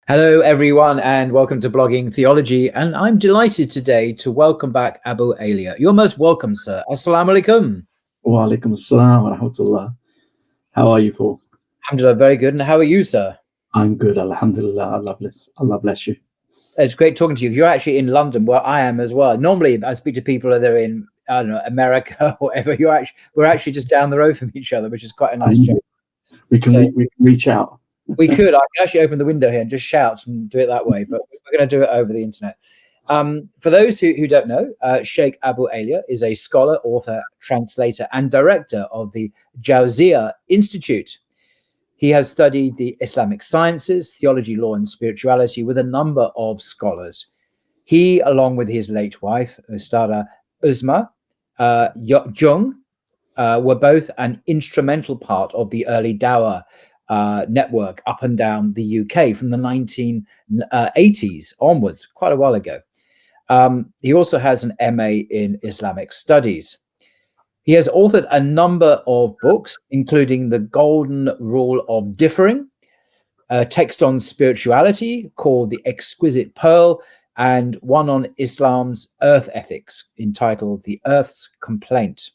Hello, everyone, and welcome to Blogging Theology. And I'm delighted today to welcome back Abu Aaliyah. You're most welcome, sir. Assalamu alaikum. Wa alaikum assalam wa rahmatullah. How are you, Paul? Alhamdulillah, very good. And how are you, sir? I'm good, alhamdulillah. Allah bless you. It's great talking to you. You're actually in London, where I am as well. Normally, I speak to people that are in, I don't know, America or whatever. We're actually just down the road from each other, which is quite a nice joke. We can reach out. We could. I can actually open the window here and just shout and do it that way, but we're going to do it over the internet. For those who don't know, Shaykh Abu Aaliyah is a scholar, author, translator, and director of the Jawziyah Institute. He has studied the Islamic sciences, theology, law, and spirituality with a number of scholars. He, along with his late wife, Ustada Uzma Jung, were both an instrumental part of the early Da'wah network up and down the UK from the 1980s onwards, quite a while ago. He also has an MA in Islamic Studies. He has authored a number of books, including The Golden Rule of Differing, a text on spirituality called The Exquisite Pearl, and one on Islam's earth ethics entitled The Earth's Complaint.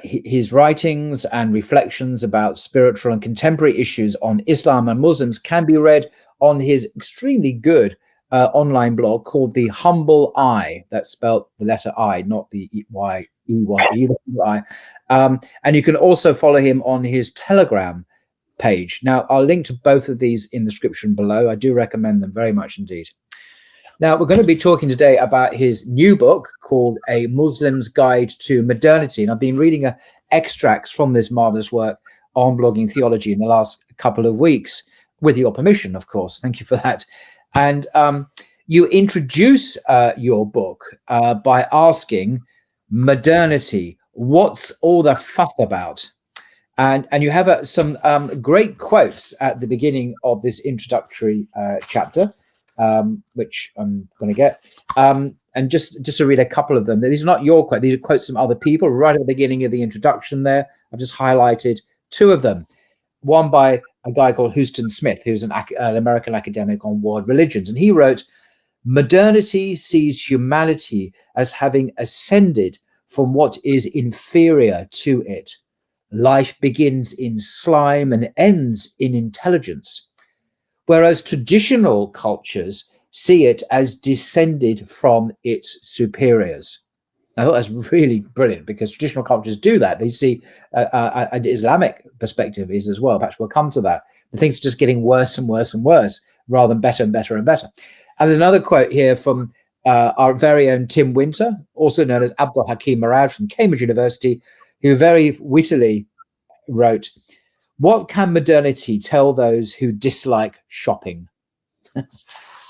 His writings and reflections about spiritual and contemporary issues on Islam and Muslims can be read on his extremely good online blog called The Humble Eye. That's spelled the letter I, not the Y-E-Y-E, the I. And you can also follow him on his Telegram page. Now, I'll link to both of these in the description below. I do recommend them very much indeed. Now, we're going to be talking today about his new book called A Muslim's Guide to Modernity. And I've been reading extracts from this marvelous work on Blogging Theology in the last couple of weeks, with your permission, of course. Thank you for that. And you introduce your book by asking, modernity, what's all the fuss about? And you have some great quotes at the beginning of this introductory chapter. Which I'm going to get. And just to read a couple of them. These are not your quotes. These are quotes from other people right at the beginning of the introduction there. I've just highlighted two of them. One by a guy called Huston Smith, who's an American academic on world religions. And he wrote, modernity sees humanity as having ascended from what is inferior to it. Life begins in slime and ends in intelligence. Whereas traditional cultures see it as descended from its superiors. I thought that's really brilliant, because traditional cultures do that. They see an Islamic perspective is as well. Perhaps we'll come to that. The things are just getting worse and worse and worse, rather than better and better and better. And there's another quote here from our very own Tim Winter, also known as Abdul Hakim Murad from Cambridge University, who very wittily wrote, "What can modernity tell those who dislike shopping?"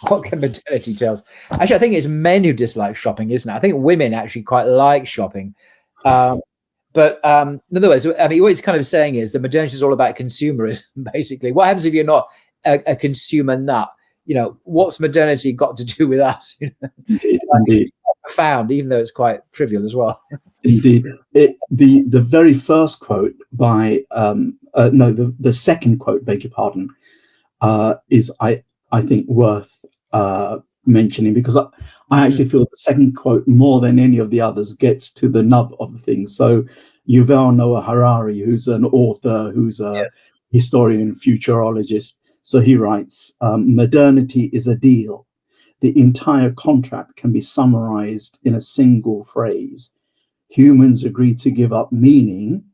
What can modernity tell us? Actually, I think it's men who dislike shopping, isn't it? I think women actually quite like shopping. But in other words, I mean, what he's kind of saying is that modernity is all about consumerism, basically. What happens if you're not a consumer nut? You know, what's modernity got to do with us? Indeed. Profound, even though it's quite trivial as well. Indeed. The very first quote by the second quote, beg your pardon, is I think worth mentioning, because I actually feel the second quote, more than any of the others, gets to the nub of the thing. So Yuval Noah Harari, who's an author, who's a historian, futurologist, so he writes, modernity is a deal. The entire contract can be summarized in a single phrase. Humans agree to give up meaning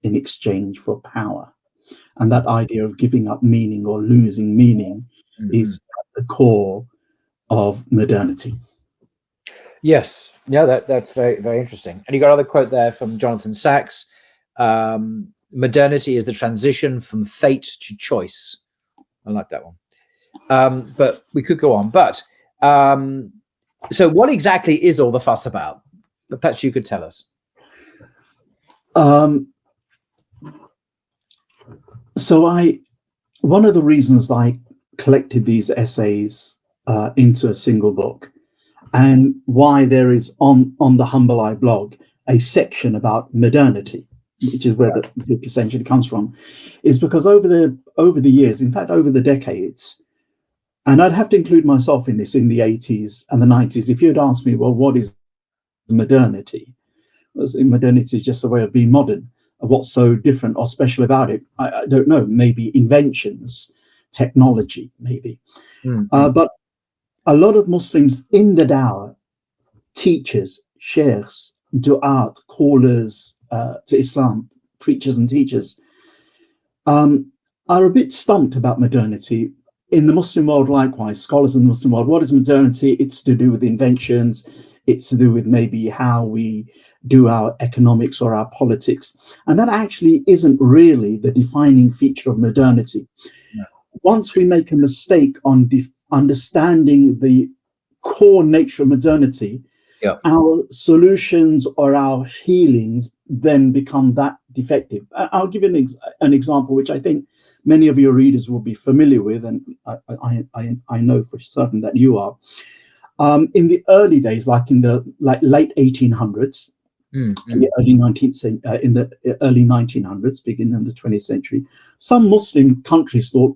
in exchange for power. And that idea of giving up meaning or losing meaning is at the core of modernity. Yes. Yeah, that's very, very interesting. And you got another quote there from Jonathan Sachs. Modernity is the transition from fate to choice. I like that one. But we could go on. But so what exactly is all the fuss about? Perhaps you could tell us. So one of the reasons I collected these essays into a single book, and why there is on the Humble Eye blog a section about modernity, which is where the book essentially comes from, is because over the years, in fact over the decades, And I'd have to include myself in this in the 80s and the 90s. If you'd asked me, well, what is modernity? Modernity is just a way of being modern. What's so different or special about it? I don't know. Maybe inventions, technology, maybe. But a lot of Muslims in the Dawah, teachers, sheikhs, du'at, callers to Islam, preachers and teachers, are a bit stumped about modernity. In the Muslim world, likewise, scholars in the Muslim world, what is modernity? It's to do with inventions. It's to do with maybe how we do our economics or our politics. And that actually isn't really the defining feature of modernity. Yeah. Once we make a mistake on understanding the core nature of modernity, yeah, our solutions or our healings then become that defective. I'll give you an example, which I think many of your readers will be familiar with, and I know for certain that you are. In the early days, like in the late 1800s, in the early 1900s, beginning of the 20th century, some Muslim countries thought,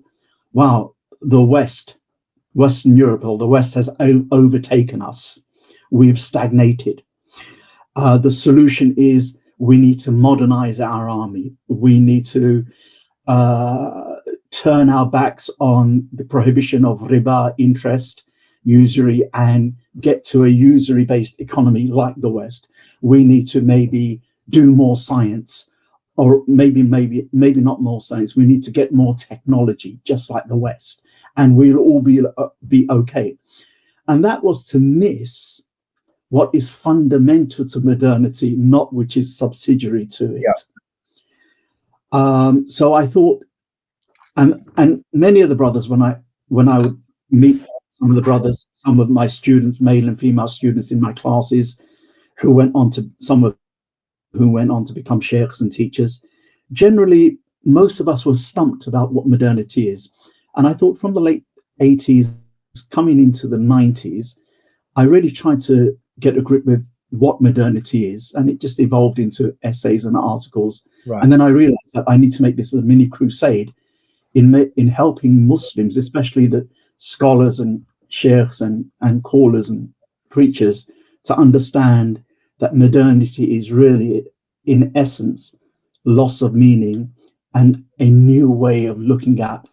wow, the Western Europe, or the West has overtaken us. We've stagnated. The solution is we need to modernize our army. We need to turn our backs on the prohibition of riba, interest, usury, and get to a usury-based economy like the West. We need to maybe do more science, or maybe not more science. We need to get more technology, just like the West, and we'll all be okay. And that was to miss what is fundamental to modernity, not which is subsidiary to it. Yeah. So I thought, and many of the brothers, when I would meet some of the brothers, some of my students, male and female students in my classes, who went on to become sheikhs and teachers, generally most of us were stumped about what modernity is. And I thought from the late 80s coming into the 90s, I really tried to get a grip with what modernity is, and it just evolved into essays and articles. Right. And then I realized that I need to make this a mini crusade in helping Muslims, especially the scholars and sheikhs and callers and preachers, to understand that modernity is really, in essence, loss of meaning and a new way of looking at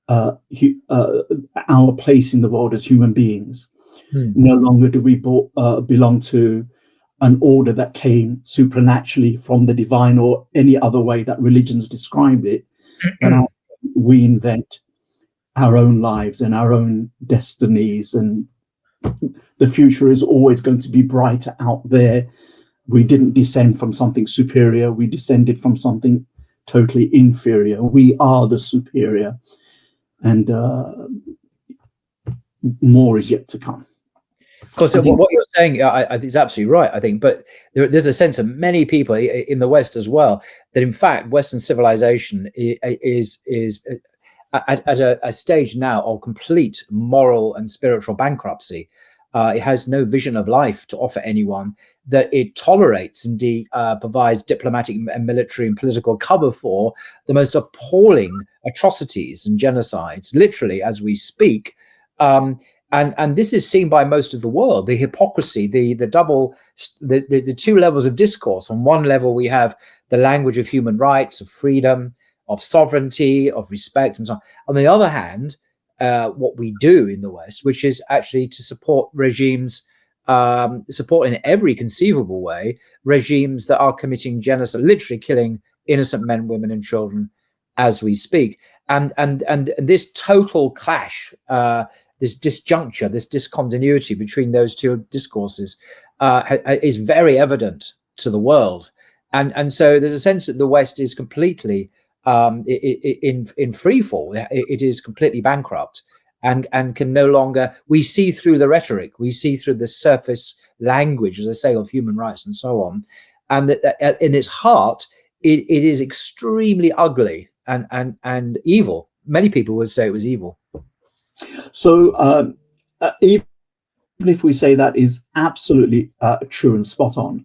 our place in the world as human beings. No longer do we belong to an order that came supernaturally from the divine or any other way that religions described it, but we invent our own lives and our own destinies, and the future is always going to be brighter out there. We didn't descend from something superior. We descended from something totally inferior. We are the superior, and more is yet to come. Of course, what you're saying is absolutely right, I think. But there's a sense of many people in the West as well that, in fact, Western civilization is at a stage now of complete moral and spiritual bankruptcy. It has no vision of life to offer anyone, that it tolerates, indeed, provides diplomatic and military and political cover for the most appalling atrocities and genocides, literally, as we speak. And this is seen by most of the world, the hypocrisy, the two levels of discourse. On one level, we have the language of human rights, of freedom, of sovereignty, of respect, and so on. On the other hand, what we do in the West, which is actually to support regimes, support in every conceivable way, regimes that are committing genocide, literally killing innocent men, women, and children as we speak. And this total clash, this disjuncture, this discontinuity between those two discourses is very evident to the world. And so there's a sense that the West is completely in free fall. It is completely bankrupt and can no longer, we see through the rhetoric, we see through the surface language, as I say, of human rights and so on. And that in its heart, it is extremely ugly and evil. Many people would say it was evil. So even if we say that is absolutely true and spot on,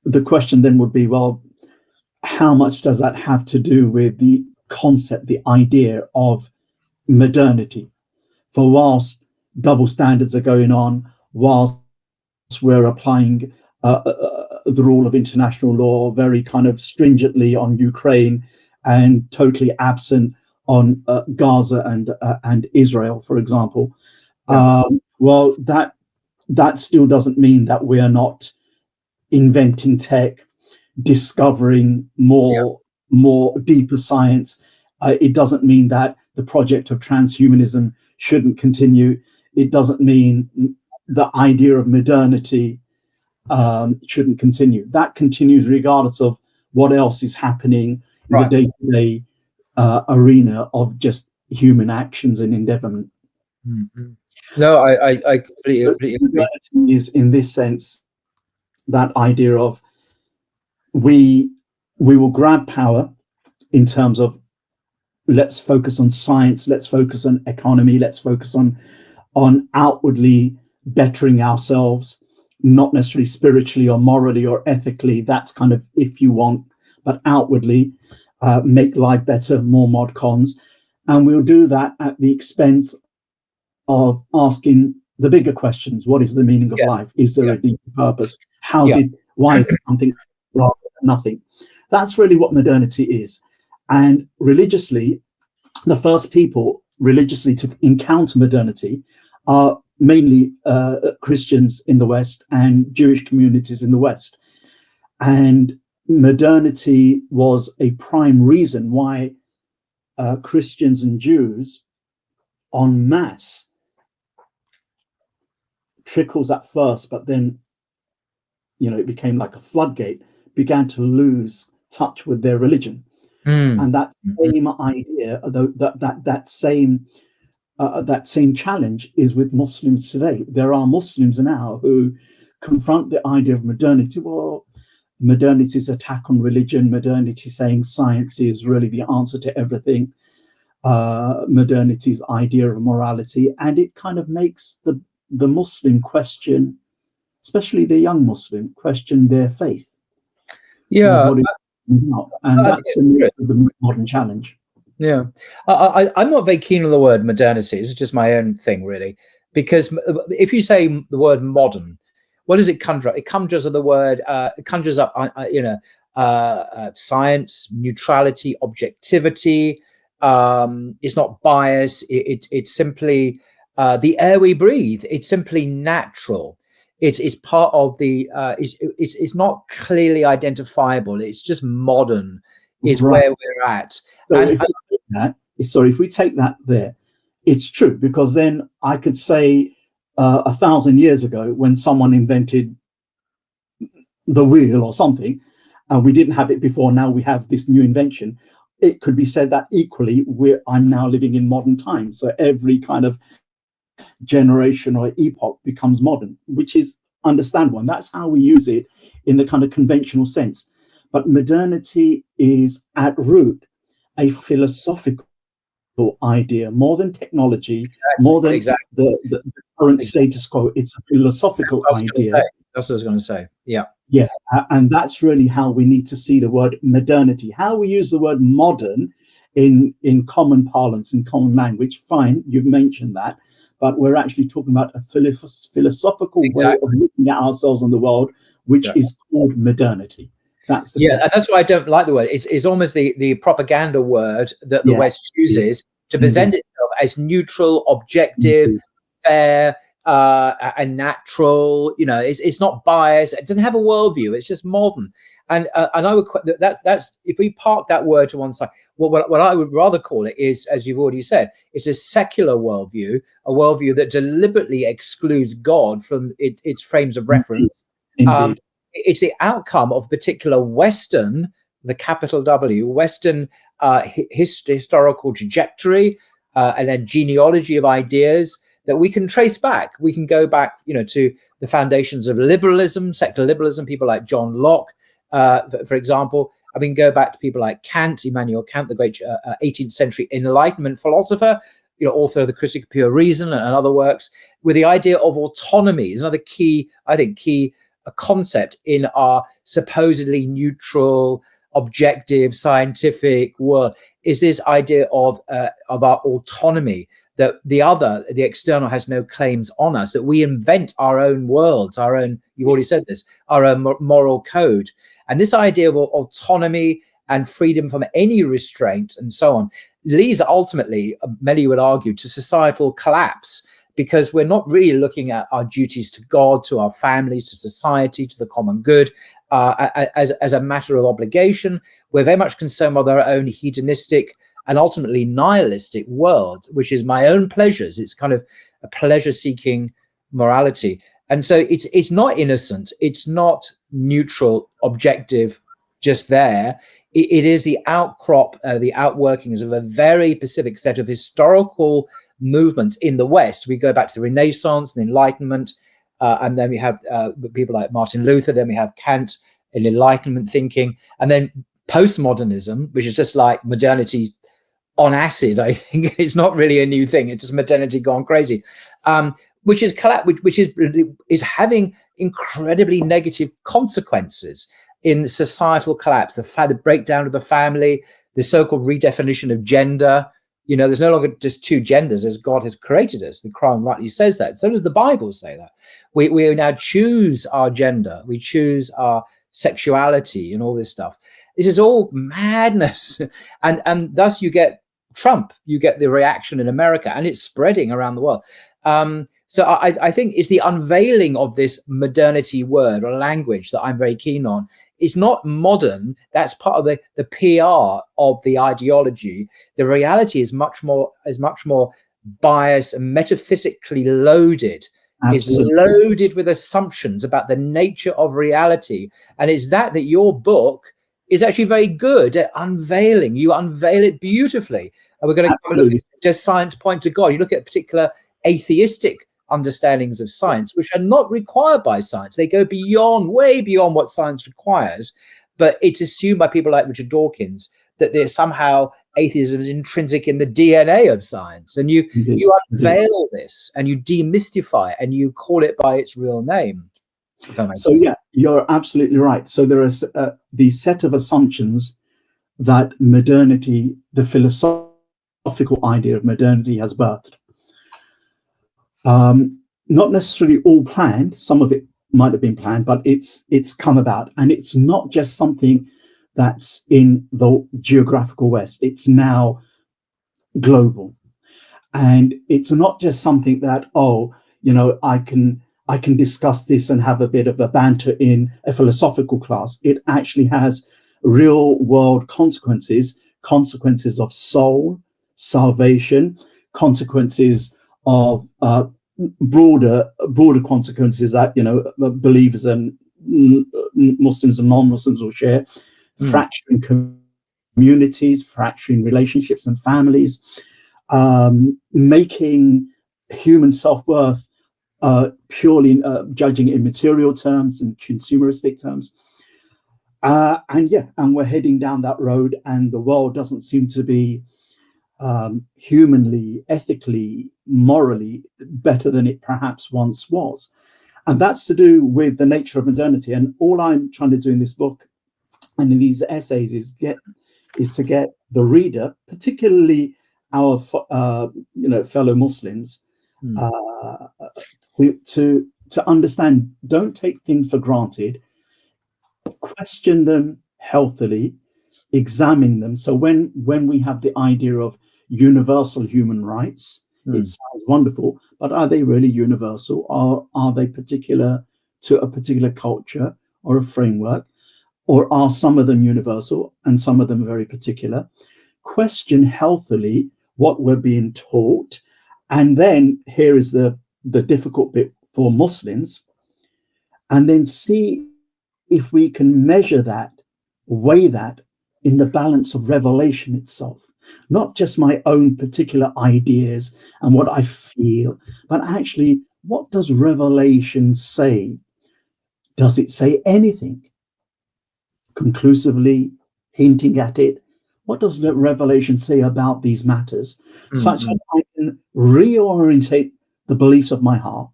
the question then would be, well, how much does that have to do with the concept, the idea of modernity. For whilst double standards are going on, whilst we're applying the rule of international law very kind of stringently on Ukraine and totally absent on Gaza and Israel, for example. Yeah. Well, that still doesn't mean that we are not inventing tech, discovering more deeper science. It doesn't mean that the project of transhumanism shouldn't continue. It doesn't mean the idea of modernity shouldn't continue. That continues regardless of what else is happening in the day-to-day arena of just human actions and endeavorment. Mm-hmm. No, I completely agree. Is in this sense that idea of we will grab power in terms of let's focus on science, let's focus on economy, let's focus on outwardly bettering ourselves, not necessarily spiritually or morally or ethically. That's kind of if you want, but outwardly make life better, more mod cons. And we'll do that at the expense of asking the bigger questions. What is the meaning of life? Is there a deeper purpose? Why is it something rather than nothing? That's really what modernity is. And religiously, the first people religiously to encounter modernity are mainly Christians in the West and Jewish communities in the West. And modernity was a prime reason why Christians and Jews en masse, trickles at first, but then, it became like a floodgate, began to lose touch with their religion. And that same idea, that same challenge is with Muslims today. There are Muslims now who confront the idea of modernity. Well, modernity's attack on religion, modernity saying science is really the answer to everything, modernity's idea of morality, and it kind of makes the Muslim question, especially the young Muslim, question their faith. Yeah. And that's the modern challenge. Yeah. I'm not very keen on the word modernity. It's just my own thing, really. Because if you say the word modern, what does it conjure up? It conjures up the word, it conjures up, science, neutrality, objectivity. It's not bias. It's simply the air we breathe. It's simply natural. It's part of the. It's not clearly identifiable. It's just modern. Is Right. where we're at. So if we take that there, it's true, because then I could say 1,000 years ago, when someone invented the wheel or something, and we didn't have it before, now we have this new invention. It could be said that equally, I'm now living in modern times. So every kind of generation or epoch becomes modern, which is understandable. And that's how we use it in the kind of conventional sense. But modernity is at root a philosophical idea, more than technology, more than the current status quo. It's a philosophical idea. That's what I was going to say. Yeah. Yeah. And that's really how we need to see the word modernity. How we use the word modern in common parlance, in common language. Fine, you've mentioned that. But we're actually talking about a philosophical way of looking at ourselves and the world, which is called modernity. That's and that's why I don't like the word. It's almost the propaganda word that the West uses to present itself as neutral, objective, fair, and natural. It's not biased. It doesn't have a worldview. It's just modern. And I would that's if we park that word to one side. What I would rather call it is, as you've already said, it's a secular worldview, a worldview that deliberately excludes God from its frames of reference. Indeed. It's the outcome of particular Western, the capital W, Western historical trajectory and a genealogy of ideas that we can trace back. We can go back, to the foundations of liberalism, secular liberalism, people like John Locke, for example. I mean, go back to people like Kant, Immanuel Kant, the great 18th century Enlightenment philosopher, author of The Critique of Pure Reason and other works, with the idea of autonomy is another key, I think, a concept in our supposedly neutral, objective, scientific world, is this idea of our autonomy, that the external has no claims on us, that we invent our own worlds, our own, you've already said this, our own moral code. And this idea of autonomy and freedom from any restraint and so on leads ultimately, many would argue, to societal collapse, because we're not really looking at our duties to God, to our families, to society, to the common good, as a matter of obligation. We're very much concerned with our own hedonistic and ultimately nihilistic world, which is my own pleasures. It's kind of a pleasure-seeking morality. And so it's not innocent. It's not neutral, objective, just there. It is the outcrop, the outworkings of a very specific set of historical movements in the West. We go back to the Renaissance and Enlightenment, and then we have people like Martin Luther, then we have Kant and Enlightenment thinking, and then postmodernism, which is just like modernity on acid. I think it's not really a new thing. It's just modernity gone crazy, which is having incredibly negative consequences in societal collapse, the breakdown of the family, the so-called redefinition of gender. You know, there's no longer just two genders as God has created us. The Quran rightly says that. So does the Bible say that. We now choose our gender. We choose our sexuality and all this stuff. This is all madness. And thus you get Trump, you get the reaction in America, and it's spreading around the world. So I think it's the unveiling of this modernity word or language that I'm very keen on. It's not modern. That's part of the PR of the ideology. The reality is much more biased and metaphysically loaded. Absolutely. Is loaded with assumptions about the nature of reality. And it's that your book is actually very good at unveiling. You unveil it beautifully. And we're going to look at, does science point to God? You look at particular atheistic understandings of science, which are not required by science. They go way beyond what science requires. But it's assumed by people like Richard Dawkins that there's somehow atheism is intrinsic in the DNA of science. And you unveil this and you demystify it and you call it by its real name. So yeah, you're absolutely right. So there is the set of assumptions that modernity, the philosophical idea of modernity, has birthed. Not necessarily all planned. Some of it might have been planned, but it's come about, and it's not just something that's in the geographical West. It's now global, and it's not just something that I can discuss this and have a bit of a banter in a philosophical class. It actually has real world consequences of soul, salvation, consequences of broader consequences that believers and Muslims and non-Muslims will share, fracturing communities, fracturing relationships and families, making human self-worth purely judging in material terms and consumeristic terms. And we're heading down that road, and the world doesn't seem to be humanly, ethically, morally better than it perhaps once was. And that's to do with the nature of modernity. And all I'm trying to do in this book and in these essays is to get the reader, particularly our fellow Muslims, to understand, don't take things for granted, question them healthily, examine them. So when we have the idea of universal human rights, it sounds wonderful, but are they really universal, or are they particular to a particular culture or a framework, or are some of them universal and some of them very particular? Question healthily what we're being taught, and then here is the difficult bit for Muslims, and then see if we can measure that, weigh that in the balance of revelation itself. Not just my own particular ideas and what I feel, but actually, what does revelation say? Does it say anything conclusively, hinting at it? What does the revelation say about these matters? Such that I can reorientate the beliefs of my heart,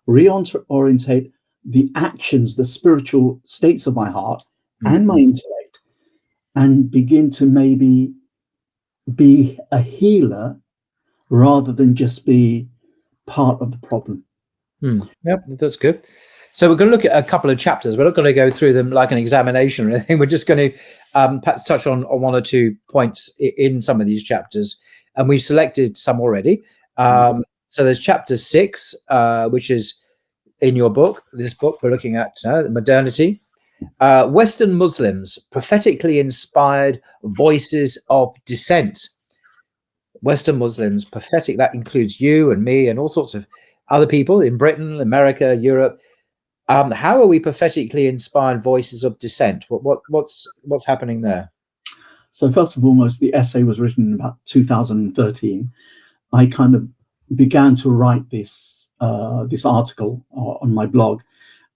reorientate the actions, the spiritual states of my heart and my intellect, and begin to maybe be a healer rather than just be part of the problem. Yep, that's good. So we're going to look at a couple of chapters. We're not going to go through them like an examination or anything. We're just going to perhaps touch on one or two points in some of these chapters. And we've selected some already. So there's chapter 6, which is in your book, this book we're looking at, modernity. Western Muslims, prophetically inspired voices of dissent. Western Muslims, prophetic, that includes you and me and all sorts of other people in Britain, America, Europe. How are we prophetically inspired voices of dissent? What's happening there? So first and foremost, the essay was written in about 2013. I kind of began to write this article on my blog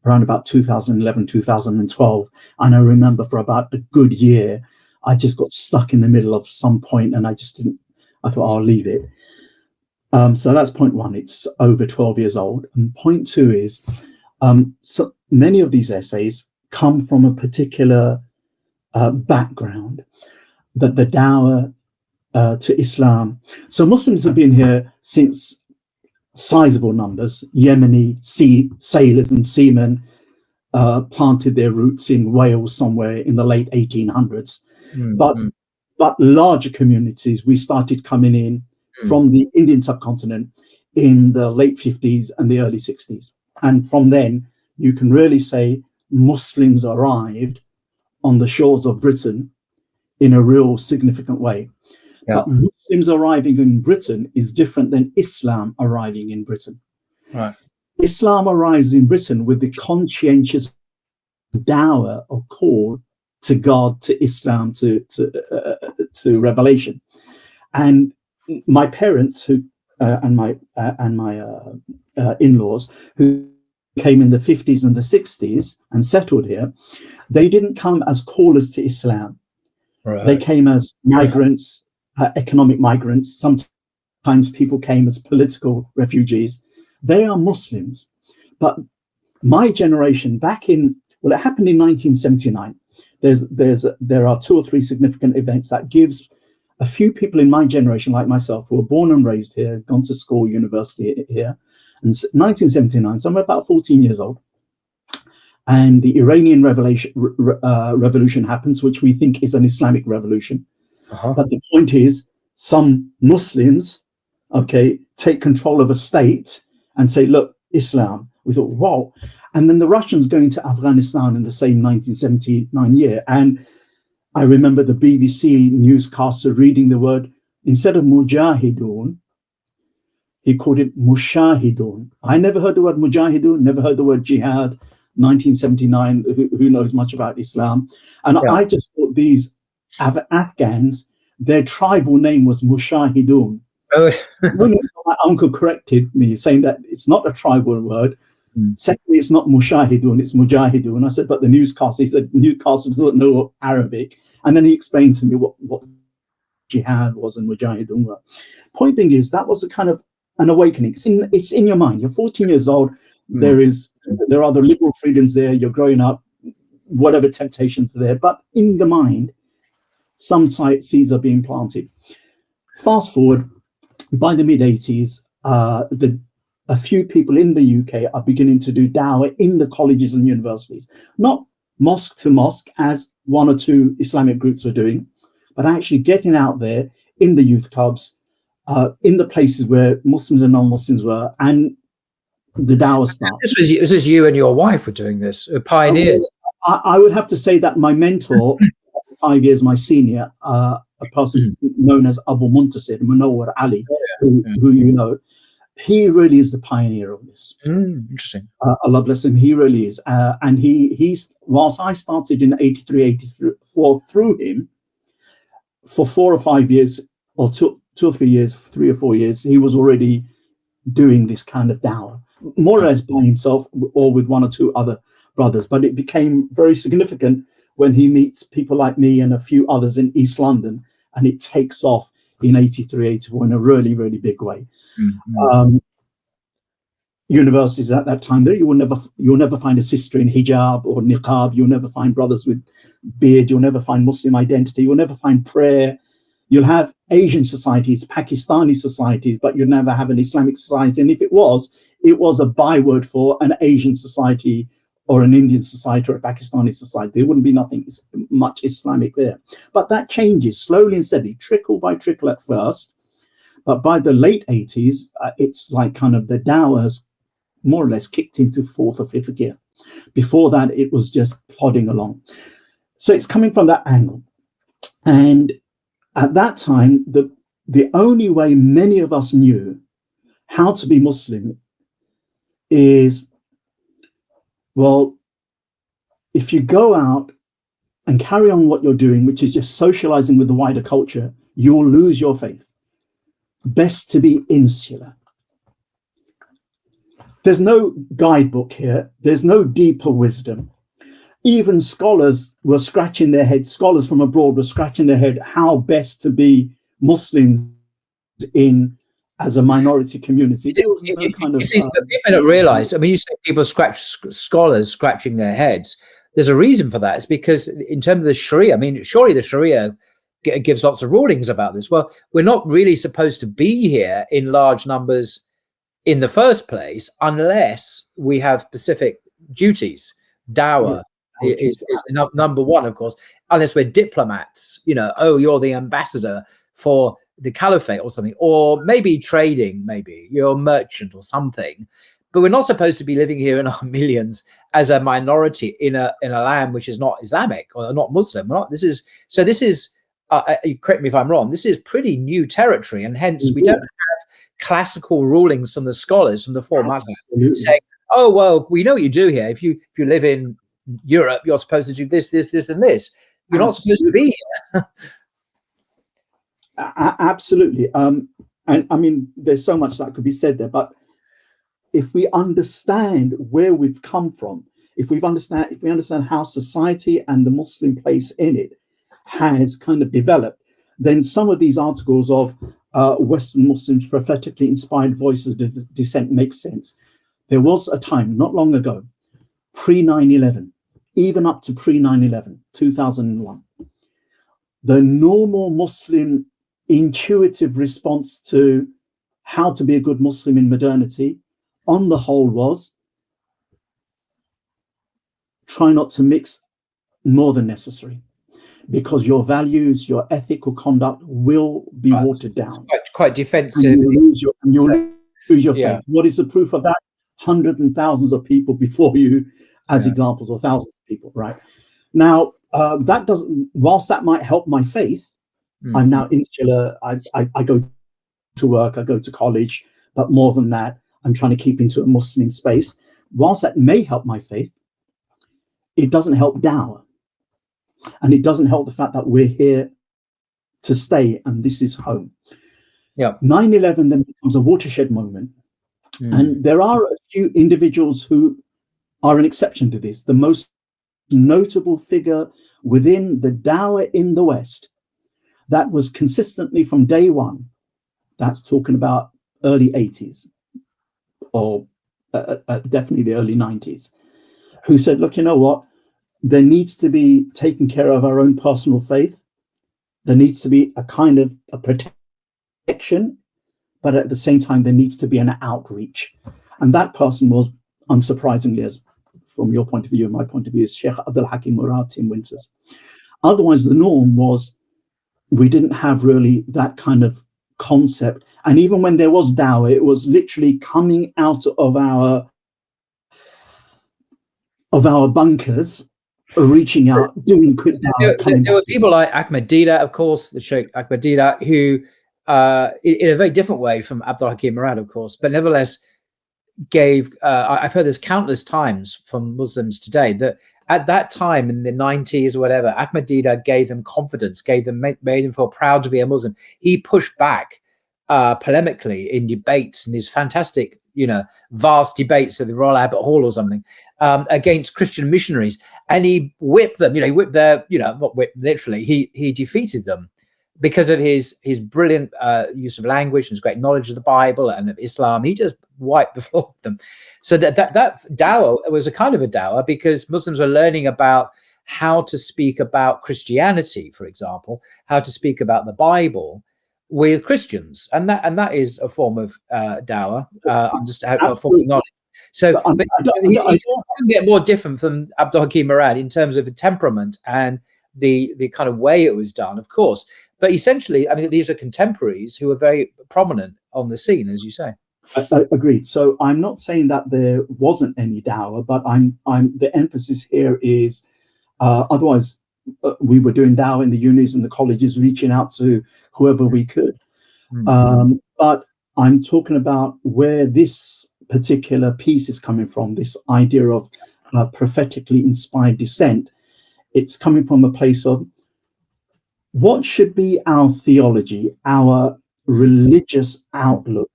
around about 2011, 2012. And I remember for about a good year, I just got stuck in the middle of some point, and I thought I'll leave it. So that's point one. It's over 12 years old. And point two is, so many of these essays come from a particular background, that the Da'wah to Islam. So Muslims have been here since sizable numbers. Yemeni sailors and seamen planted their roots in Wales somewhere in the late 1800s. But larger communities, we started coming in from the Indian subcontinent in the late 50s and the early 60s. And from then, you can really say Muslims arrived on the shores of Britain in a real significant way. Yeah. But Muslims arriving in Britain is different than Islam arriving in Britain. Right. Islam arrives in Britain with the conscientious da'wah or call to God, to Islam, to revelation. And my parents, who and my in-laws, who came in the 50s and the 60s and settled here, they didn't come as callers to Islam. Right. They came as migrants, economic migrants. Sometimes people came as political refugees. They are Muslims. But my generation, it happened in 1979. There are two or three significant events that gives a few people in my generation, like myself, who were born and raised here, gone to school, university here, and 1979, so I'm about 14 years old, and the Iranian revolution happens, which we think is an Islamic revolution. But the point is, some Muslims, take control of a state and say, look, Islam. We thought, wow. And then the Russians going to Afghanistan in the same 1979 year. And I remember the BBC newscaster reading the word, instead of mujahidun, he called it mushahidun. I never heard the word mujahidun, never heard the word jihad. 1979, who knows much about Islam? And yeah. I just thought these Afghans, their tribal name was mushahidun. My uncle corrected me, saying that it's not a tribal word. Secondly, it's not mushahidun, it's mujahidun. I said, but the newscaster, he said, newscaster doesn't know Arabic. And then he explained to me what jihad was and mujahidun were. Point being is, that was a kind of an awakening. It's in your mind. You're 14 years old. There are the liberal freedoms there. You're growing up, whatever temptations are there. But in the mind, some seeds are being planted. Fast forward, by the mid-80s, a few people in the UK are beginning to do da'wah in the colleges and universities. Not mosque to mosque, as one or two Islamic groups were doing, but actually getting out there in the youth clubs, in the places where Muslims and non-Muslims were, and the da'wah stuff. This is you and your wife were doing this, pioneers. I would have to say that my mentor, 5 years my senior, a person known as Abu Muntasir Munawwar Ali, who you know, he really is the pioneer of this. Interesting. Allah bless him, he really is. And he's, whilst I started in 83, 84 through him, for 4 or 5 years, or 2 or 3 years, 3 or 4 years, he was already doing this kind of da'wah, more or less by himself or with 1 or 2 other brothers. But it became very significant when he meets people like me and a few others in East London, and it takes off in 83, 84 in a really, really big way. universities at that time, there you'll never find a sister in hijab or niqab. You'll never find brothers with beard. You'll never find Muslim identity. You'll never find prayer. You'll have Asian societies, Pakistani societies, but you'll never have an Islamic society. And if it was a byword for an Asian society or an Indian society or a Pakistani society. There wouldn't be nothing much Islamic there. But that changes slowly and steadily, trickle by trickle at first. But by the late 80s, it's like kind of the Da'wah has more or less kicked into fourth or fifth gear. Before that, it was just plodding along. So it's coming from that angle. And at that time, the only way many of us knew how to be Muslim is, well, if you go out and carry on what you're doing, which is just socializing with the wider culture, you'll lose your faith. Best to be insular. There's no guidebook here. There's no deeper wisdom. Even scholars were scratching their heads. Scholars from abroad were scratching their head how best to be Muslims as a minority community. There was no kind of. You see, people don't realize. I mean, you say people scholars scratching their heads. There's a reason for that. It's because in terms of the Sharia, I mean, surely the Sharia gives lots of rulings about this. Well, we're not really supposed to be here in large numbers in the first place unless we have specific duties. Da'wah is number one, of course, unless we're diplomats, oh, you're the ambassador for the caliphate or something, or maybe trading, maybe you're a merchant or something. But we're not supposed to be living here in our millions as a minority in a land which is not Islamic or not Muslim. This is correct me if I'm wrong, this is pretty new territory, and hence we don't have classical rulings from the scholars from the four mazhab saying, oh, well, we know what you do here. If you live in Europe, you're supposed to do this, this, this, and this. You're not supposed to be here. Absolutely. And I mean, there's so much that could be said there, but if we understand where we've come from, if we understand how society and the Muslim place in it has kind of developed, then some of these articles of Western Muslims prophetically inspired voices of dissent make sense. There was a time not long ago, pre-9/11, even up to pre-9/11, 2001, the normal Muslim intuitive response to how to be a good Muslim in modernity, on the whole, was try not to mix more than necessary, because your values, your ethical conduct will be watered down. Quite defensive. And you'll lose your faith. What is the proof of that? Hundreds and thousands of people before you as examples, or thousands of people, right? Now, that doesn't, whilst that might help my faith, I'm now insular. I go to work, I go to college, but more than that, I'm trying to keep into a Muslim space. Whilst that may help my faith, it doesn't help Da'wah. And it doesn't help the fact that we're here to stay and this is home. 9/11 then becomes a watershed moment. And there are a few individuals who are an exception to this. The most notable figure within the Da'wah in the West that was consistently from day one, that's talking about early 80s or definitely the early 90s, who said, look, you know what? There needs to be taking care of our own personal faith. There needs to be a kind of a protection, but at the same time, there needs to be an outreach. And that person was, unsurprisingly, as from your point of view and my point of view, is Shaykh Abdul Hakim Murad, Tim Winters. Otherwise, the norm was we didn't have really that kind of concept. And even when there was Da'wah, it was literally coming out of our bunkers, reaching out, doing quick Da'wah. There were people like Ahmadiyya, of course, the Shaykh Ahmadiyya, who, in a very different way from Abdul Hakim Murad, of course, but nevertheless gave, I've heard this countless times from Muslims today, that at that time in the 90s or whatever, Ahmadiyya gave them confidence, made them feel proud to be a Muslim. He pushed back polemically in debates, in these fantastic, vast debates at the Royal Albert Hall or something, against Christian missionaries, and he whipped them. He whipped their, not whipped literally. He defeated them because of his brilliant use of language and his great knowledge of the Bible and of Islam. He just wipe the floor with them. So that da'wah was a kind of a da'wah, because Muslims were learning about how to speak about Christianity, for example, how to speak about the Bible with Christians, and that is a form of da'wah, a form of knowledge. So, but he couldn't get more different from Abdul Hakim Murad in terms of the temperament and the kind of way it was done, of course. But essentially, I mean, these are contemporaries who are very prominent on the scene, as you say. Agreed. So I'm not saying that there wasn't any da'wah, but I'm the emphasis here is otherwise we were doing da'wah in the unis and the colleges, reaching out to whoever we could. But I'm talking about where this particular piece is coming from, this idea of prophetically inspired dissent. It's coming from a place of what should be our theology, our religious outlook.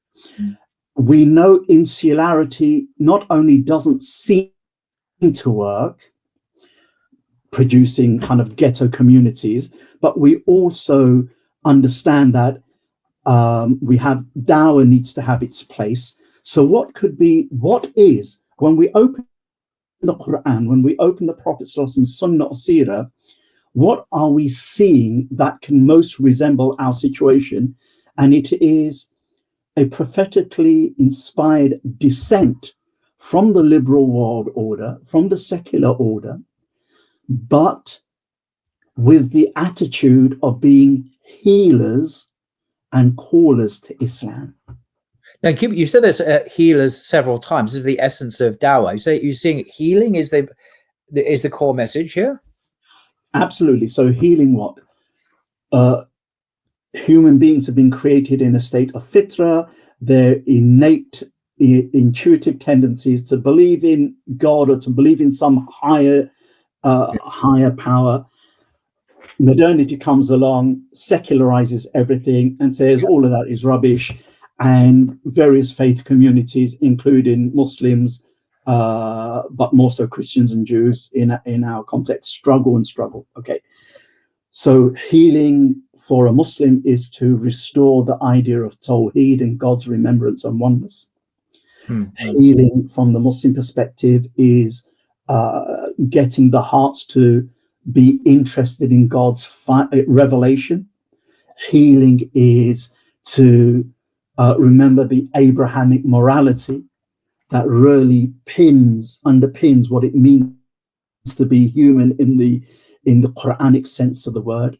We know insularity not only doesn't seem to work, producing kind of ghetto communities, but we also understand that we have da'wah needs to have its place. So what is, when we open the Quran, when we open the Prophet's Sunnah or Seerah, what are we seeing that can most resemble our situation? And it is a prophetically inspired dissent from the liberal world order, from the secular order, but with the attitude of being healers and callers to Islam. Now, you said there's healers several times. This is the essence of da'wah. You say you're seeing healing is the core message here? Absolutely. So healing what? Human beings have been created in a state of fitra, their innate intuitive tendencies to believe in God or to believe in some higher power. Modernity comes along, secularizes everything, and says all of that is rubbish. And various faith communities, including Muslims, but more so Christians and Jews in our context, struggle. Okay, so healing for a Muslim is to restore the idea of Tawheed and God's remembrance and oneness. Healing from the Muslim perspective is getting the hearts to be interested in God's revelation. Healing is to remember the Abrahamic morality that really underpins what it means to be human in the Quranic sense of the word.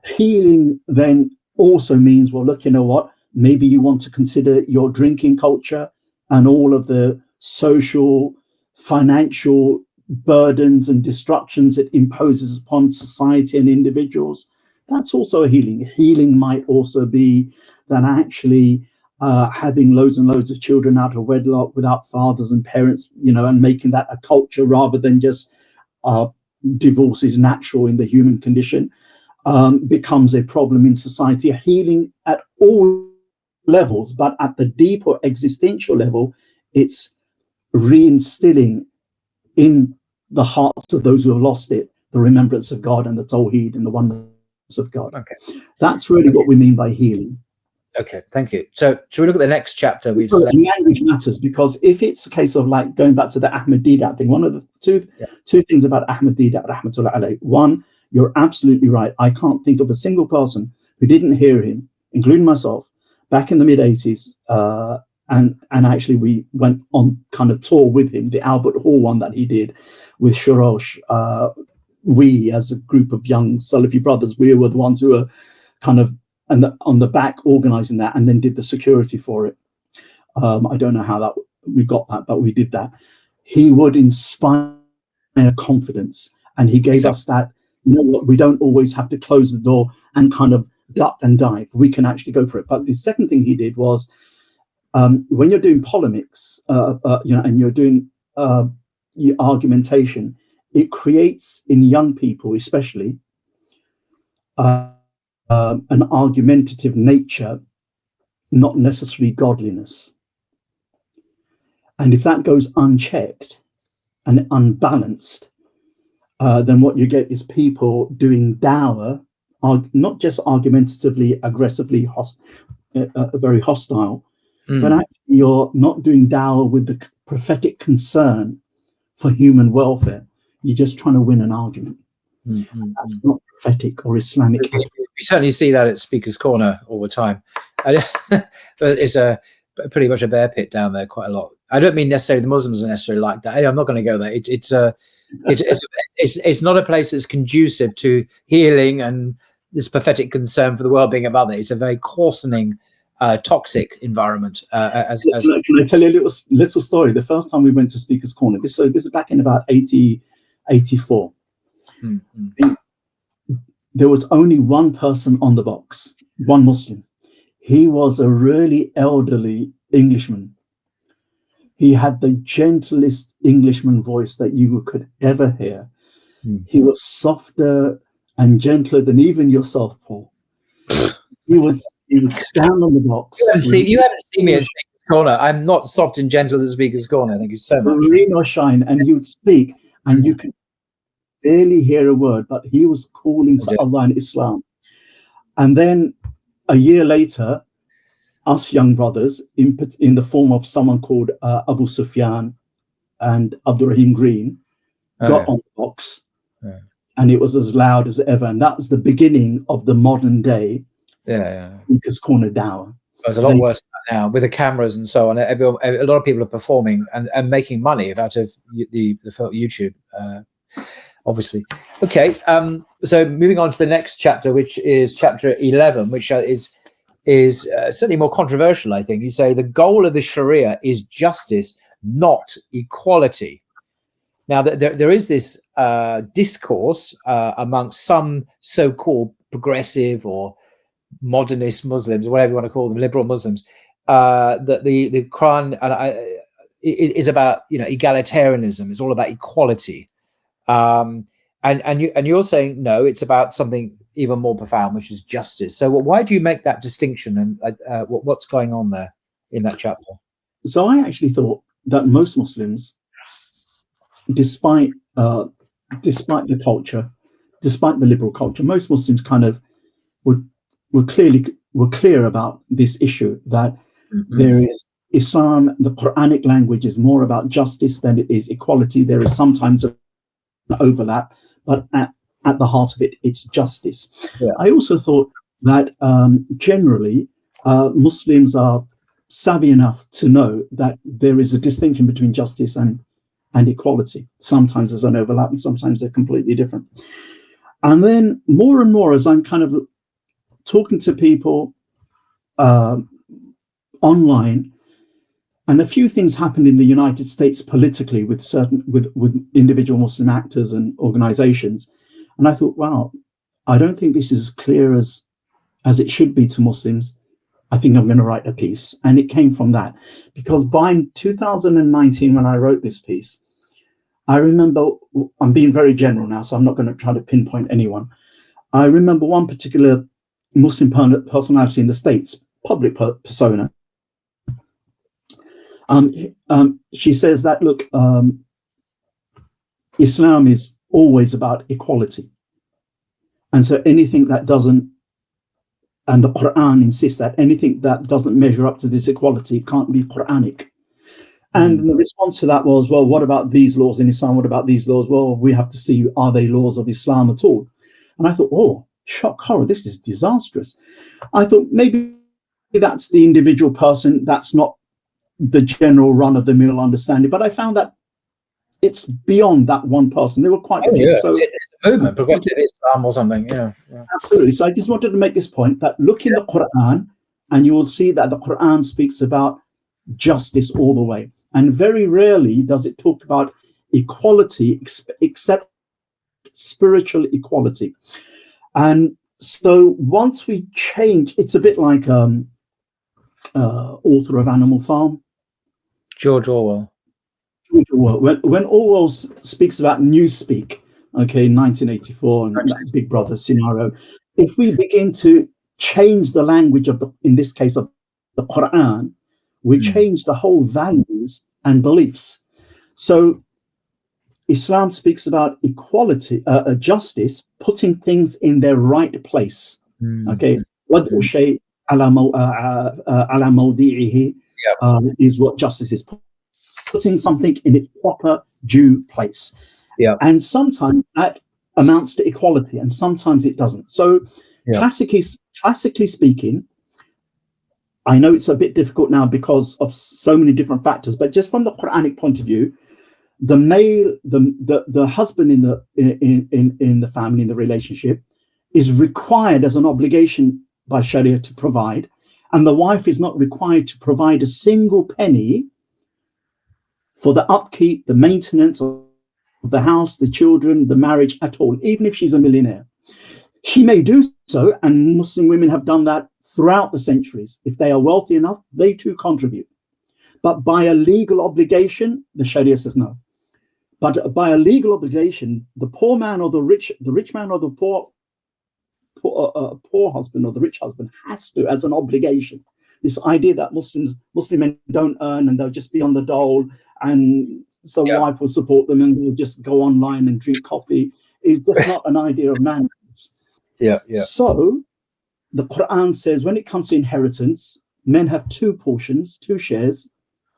Healing then also means, well, look, you know what? Maybe you want to consider your drinking culture and all of the social, financial burdens and destructions it imposes upon society and individuals. That's also a healing. Healing might also be that actually having loads and loads of children out of wedlock without fathers and parents, and making that a culture rather than just divorce is natural in the human condition, becomes a problem in society. Healing at all levels, but at the deep or existential level, it's reinstilling in the hearts of those who have lost it the remembrance of God and the Tawheed and the oneness of God. Okay, that's really what we mean by healing. Okay, thank you. So should we look at the next chapter? Language matters, because if it's a case of like going back to the Ahmed Deedat thing, one of the two things about Ahmed Deedat, rahmatullah alayh. One, you're absolutely right. I can't think of a single person who didn't hear him, including myself, back in the mid-'80s. And actually we went on kind of tour with him, the Albert Hall one that he did with Shurosh. We, as a group of young Salafi brothers, we were the ones who were kind of on the back organizing that, and then did the security for it. I don't know how that we got that, but we did that. He would inspire confidence, and he gave us that, we don't always have to close the door and kind of duck and dive. We can actually go for it. But the second thing he did was, when you're doing polemics, and you're doing your argumentation, it creates in young people, especially, an argumentative nature, not necessarily godliness. And if that goes unchecked and unbalanced, then what you get is people doing da'wah, not just argumentatively, aggressively, very hostile, but actually you're not doing da'wah with the prophetic concern for human welfare. You're just trying to win an argument. That's not prophetic or Islamic. We certainly see that at Speaker's Corner all the time. But it's pretty much a bear pit down there quite a lot. I don't mean necessarily the Muslims are necessarily like that. I'm not going to go there. It's not a place that's conducive to healing and this prophetic concern for the well-being of others. It's a very coarsening, toxic environment. Can I tell you a little story? The first time we went to Speaker's Corner, this is back in about 84. There was only one person on the box, one Muslim. He was a really elderly Englishman. He had the gentlest Englishman voice that you could ever hear. He was softer and gentler than even yourself, Paul. He would stand on the box. You haven't seen me at Speaker's Corner. I'm not soft and gentle at Speaker's Corner. Thank you so much. Rain or shine, and he would speak, and you could barely hear a word, but he was calling to Allah and Islam. And then a year later, us young brothers, in the form of someone called Abu Sufyan and Abdurrahim Green, got on the box, and it was as loud as ever. And that was the beginning of the modern day Speaker's Corner Da'wah. It's a lot worse now with the cameras and so on. A lot of people are performing and making money out of the YouTube. Obviously. Okay, so moving on to the next chapter, which is chapter 11, which is certainly more controversial, I think. You say the goal of the Sharia is justice, not equality. Now, there is this discourse amongst some so-called progressive or modernist Muslims, or whatever you want to call them, liberal Muslims, that the Quran is about egalitarianism. It's all about equality. And you're saying no, it's about something even more profound, which is justice. So why do you make that distinction, and what's going on there in that chapter? So I actually thought that most Muslims, despite the culture, despite the liberal culture, most Muslims kind of were clear about this issue, that there is Islam, the Quranic language is more about justice than it is equality. There is sometimes an overlap, but at the heart of it, it's justice. I also thought that generally Muslims are savvy enough to know that there is a distinction between justice and equality. Sometimes there's an overlap and sometimes they're completely different. And then more and more, as I'm kind of talking to people online, and a few things happened in the United States politically with individual Muslim actors and organizations. And I thought, wow, I don't think this is as clear as it should be to Muslims. I think I'm going to write a piece. And it came from that. Because by 2019, when I wrote this piece, I remember, I'm being very general now, so I'm not going to try to pinpoint anyone. I remember one particular Muslim personality in the States, public persona. She says that, look, Islam is always about equality. And so anything that doesn't, and the Quran insists that anything that doesn't measure up to this equality can't be Quranic. And the response to that was, well, what about these laws in Islam? What about these laws? Well, we have to see, are they laws of Islam at all? And I thought, oh, shock horror, this is disastrous. I thought maybe that's the individual person, that's not the general run-of-the-mill understanding. But I found that it's beyond that one person. There were quite a few. Yeah. So it's a movement, progressive Islam or something. Yeah. Absolutely. So I just wanted to make this point that look in the Quran, and you will see that the Quran speaks about justice all the way. And very rarely does it talk about equality, except spiritual equality. And so once we change, it's a bit like author of Animal Farm, George Orwell. When Orwell speaks about Newspeak, okay, 1984, and that Big Brother scenario, if we begin to change the language of in this case of the Quran, we change the whole values and beliefs. So Islam speaks about equality, justice, putting things in their right place. Okay, وَضْعُ شَيْءٍ عَلَى مَوْضِعِهِ. is what justice is. Putting something in its proper due place. Yeah. And sometimes that amounts to equality, and sometimes it doesn't. So classically speaking, I know it's a bit difficult now because of so many different factors, but just from the Quranic point of view, the male, the husband in the family, in the relationship, is required as an obligation by Sharia to provide, and the wife is not required to provide a single penny for the upkeep, the maintenance of the house, the children, the marriage at all, even if she's a millionaire. She may do so, and Muslim women have done that throughout the centuries. If they are wealthy enough, they too contribute. But by a legal obligation, the Sharia says no. But by a legal obligation, the poor man or the rich man or the poor husband or the rich husband has to, as an obligation. This idea that Muslim men don't earn and they'll just be on the dole, and some wife will support them and they'll just go online and drink coffee, is just not an idea of man. So the Quran says when it comes to inheritance, men have 2 portions, 2 shares,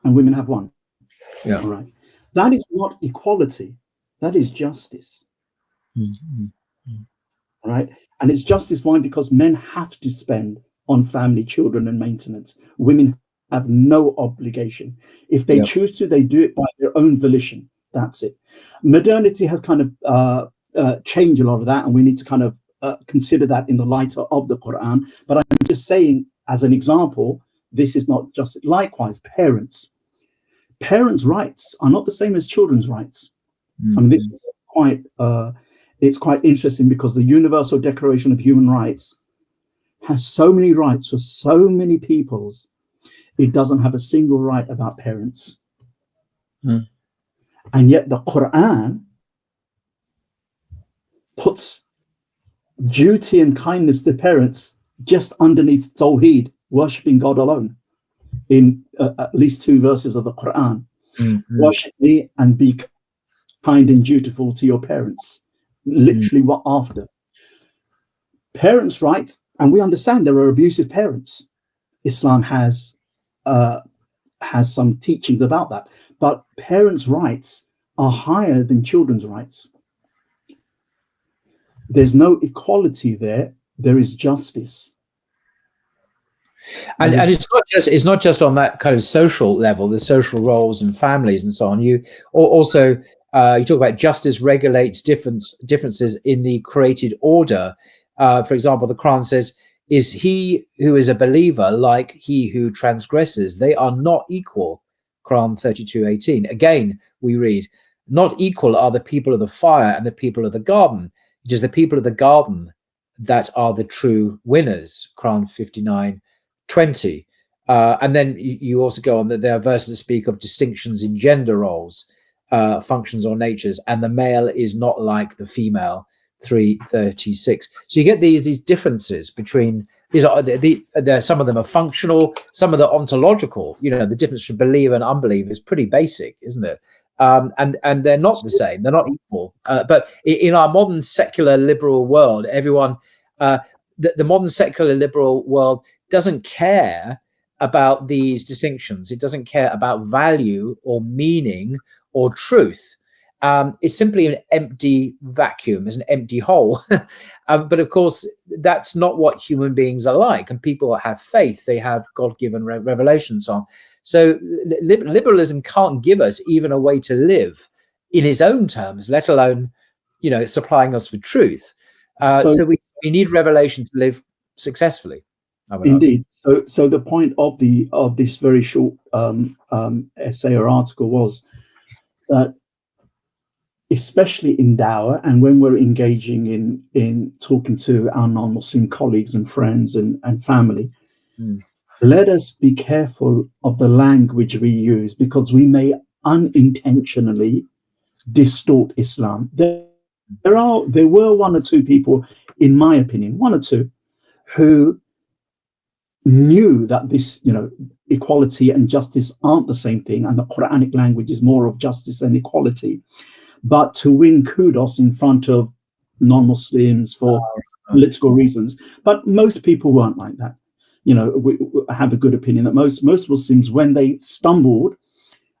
and women have 1. All right. That is not equality. That is justice. All right. And it's justice. Why? Because men have to spend on family, children, and maintenance. Women have no obligation. If they choose to, they do it by their own volition. That's it. Modernity has kind of changed a lot of that, and we need to kind of consider that in the light of the Quran. But I'm just saying, as an example, this is not just. Likewise, parents' rights are not the same as children's rights. I mean, this is quite it's quite interesting because the Universal Declaration of Human Rights has so many rights for so many peoples. It doesn't have a single right about parents. And yet the Quran puts duty and kindness to parents just underneath Tawheed, worshipping God alone, in at least 2 verses of the Quran. Worship me and be kind and dutiful to your parents. Literally what after. Parents' rights, and we understand there are abusive parents. Islam has some teachings about that. But parents' rights are higher than children's rights. There's no equality there. There is justice. And it's not just on that kind of social level, the social roles and families and so on. You also you talk about justice regulates differences in the created order. For example, the Quran says, "Is he who is a believer like he who transgresses? They are not equal." Quran 32:18. Again, we read, "Not equal are the people of the fire and the people of the garden. It is the people of the garden that are the true winners." Quran 59:20. And then you also go on that there are verses that speak of distinctions in gender roles, functions or natures, and the male is not like the female. 3:36. So you get these differences between these. Some of them are functional, some of them are ontological. You know, the difference between believer and unbeliever is pretty basic, isn't it? And they're not the same. They're not equal. But in our modern secular liberal world, everyone, the modern secular liberal world doesn't care about these distinctions. It doesn't care about value or meaning or truth. It's simply an empty vacuum, it's an empty hole. But of course, that's not what human beings are like. And people have faith, they have God-given revelations on. So liberalism can't give us even a way to live in its own terms, let alone, you know, supplying us with truth. So we need revelation to live successfully. Indeed. So the point of this very short essay or article was that, especially in Da'wah and when we're engaging in talking to our non-Muslim colleagues and friends and family, let us be careful of the language we use, because we may unintentionally distort Islam. There were 1 or 2 people, in my opinion, 1 or 2, who knew that this, you know, equality and justice aren't the same thing, and the Quranic language is more of justice and equality. But to win kudos in front of non-Muslims for political reasons. But most people weren't like that. we have a good opinion that most Muslims, when they stumbled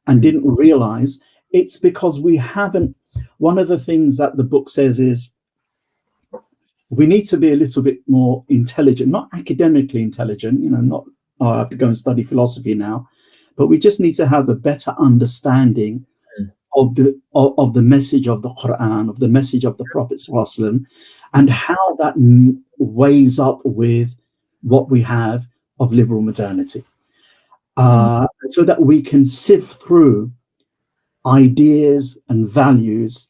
and didn't realize, it's because we haven't. One of the things that the book says is we need to be a little bit more intelligent, not academically intelligent, not, oh, I have to go and study philosophy now, but we just need to have a better understanding of the message of the Quran, of the message of the Prophet ﷺ, and how that weighs up with what we have of liberal modernity, so that we can sift through ideas and values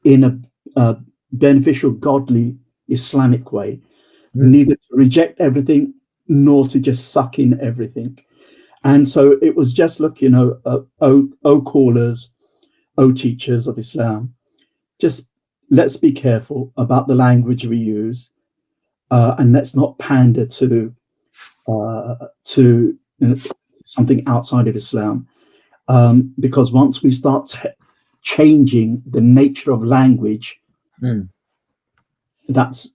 in a beneficial, godly, Islamic way, neither to reject everything nor to just suck in everything. And so it was just, look, O callers, O teachers of Islam, just let's be careful about the language we use, and let's not pander to something outside of Islam, because once we start changing the nature of language, that's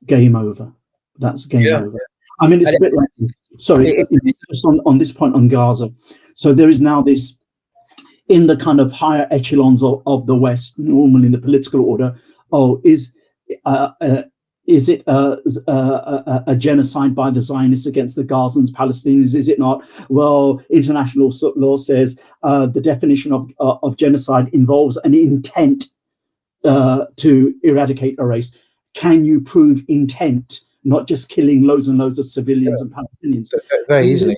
game over. That's game over. I mean, it's a bit like, sorry, just on this point on Gaza. So there is now this, in the kind of higher echelons of the West, normally in the political order, is it a genocide by the Zionists against the Gazans, Palestinians? Is it not? Well, international law says the definition of genocide involves an intent to eradicate a race. Can you prove intent, not just killing loads and loads of civilians and Palestinians? Very easily.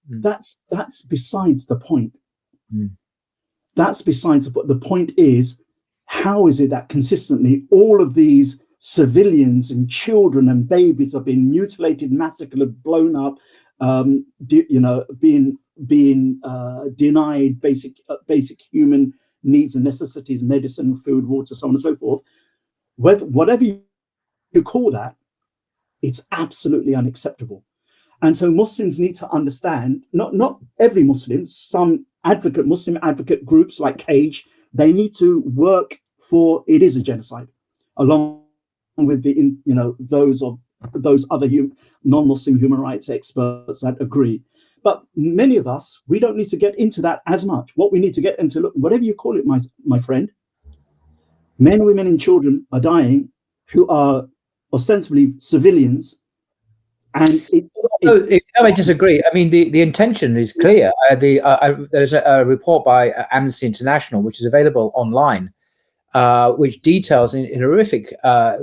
That's besides the point. That's besides the point. Is, how is it that consistently all of these civilians and children and babies are being mutilated, massacred, blown up, being denied basic human needs and necessities, medicine, food, water, so on and so forth? Whatever you call that, it's absolutely unacceptable. And so Muslims need to understand, not every Muslim, some Muslim advocate groups like Cage, they need to work for it is a genocide, along with those other non-Muslim human rights experts that agree. But many of us, we don't need to get into that as much. What we need to get into, look, whatever you call it, my friend, men, women, and children are dying who are ostensibly civilians. And I disagree. I mean, the intention is clear. There's a report by Amnesty International, which is available online, which details in horrific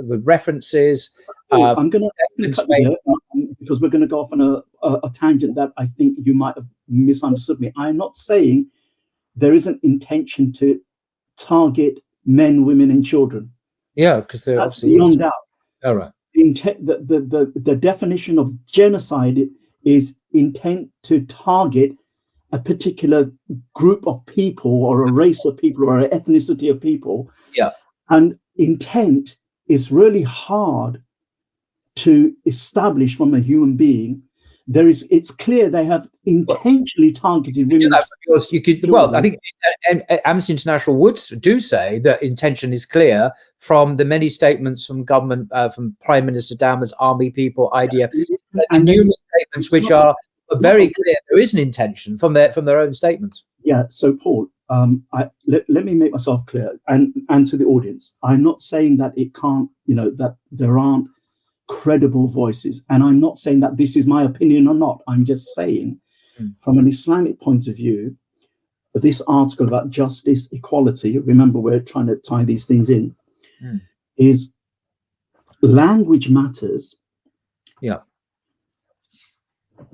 with references. I'm going to cut you there, because we're going to go off on a tangent that I think you might have misunderstood me. I'm not saying there is an intention to target men, women, and children. Yeah, because they're that's beyond doubt. All right. The definition of genocide is intent to target a particular group of people, or a race of people, or an ethnicity of people. Yeah. And intent is really hard to establish from a human being. It's clear they have intentionally targeted women. I think Amnesty International do say that intention is clear from the many statements from government, from Prime Minister Dahmer's army people, IDF, and numerous statements which are very clear. There is an intention from their own statements. Yeah. So Paul, let me make myself clear, and to the audience, I'm not saying that it can't, that there aren't credible voices, and I'm not saying that this is my opinion or not. I'm just saying, from an Islamic point of view, this article about justice, equality, remember we're trying to tie these things in, is language matters. Yeah.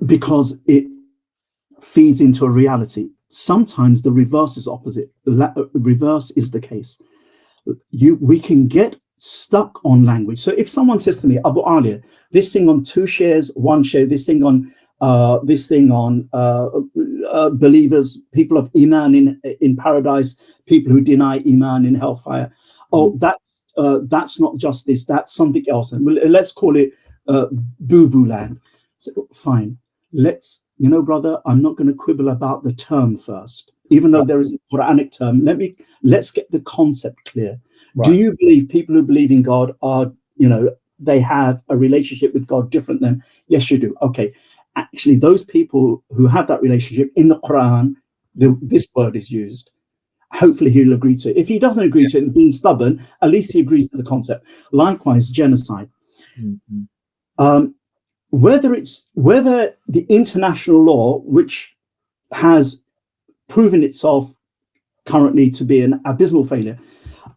Because it feeds into a reality. Sometimes the reverse is opposite. The reverse is the case. We can get stuck on language. So if someone says to me, Abu Aaliyah, this thing on 2 shares, 1 share, this thing on believers, people of Iman in paradise, people who deny Iman in hellfire. That's not justice. That's something else. And let's call it boo-boo land. So fine. Brother, I'm not going to quibble about the term first, even though there is a Quranic term. Let's get the concept clear. Right. Do you believe people who believe in God are, they have a relationship with God different than, yes, you do. Okay, actually, those people who have that relationship in the Quran, this word is used. Hopefully he'll agree to it. If he doesn't agree to it and being stubborn, at least he agrees to the concept. Likewise, genocide. Whether the international law, which has proven itself currently to be an abysmal failure,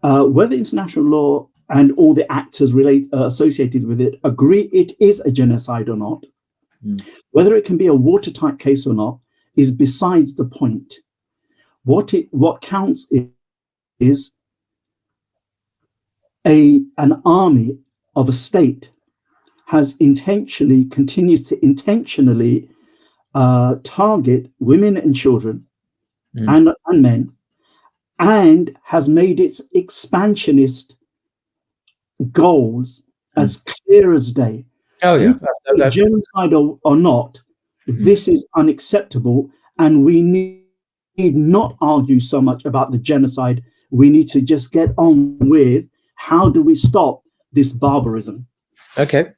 whether international law and all the actors associated with it agree it is a genocide or not, whether it can be a watertight case or not, is besides the point. What counts is an army of a state continues to intentionally target women and children and men, and has made its expansionist goals as clear as day. Oh yeah, genocide or not, this is unacceptable, and we need not argue so much about the genocide. We need to just get on with how do we stop this barbarism. Okay.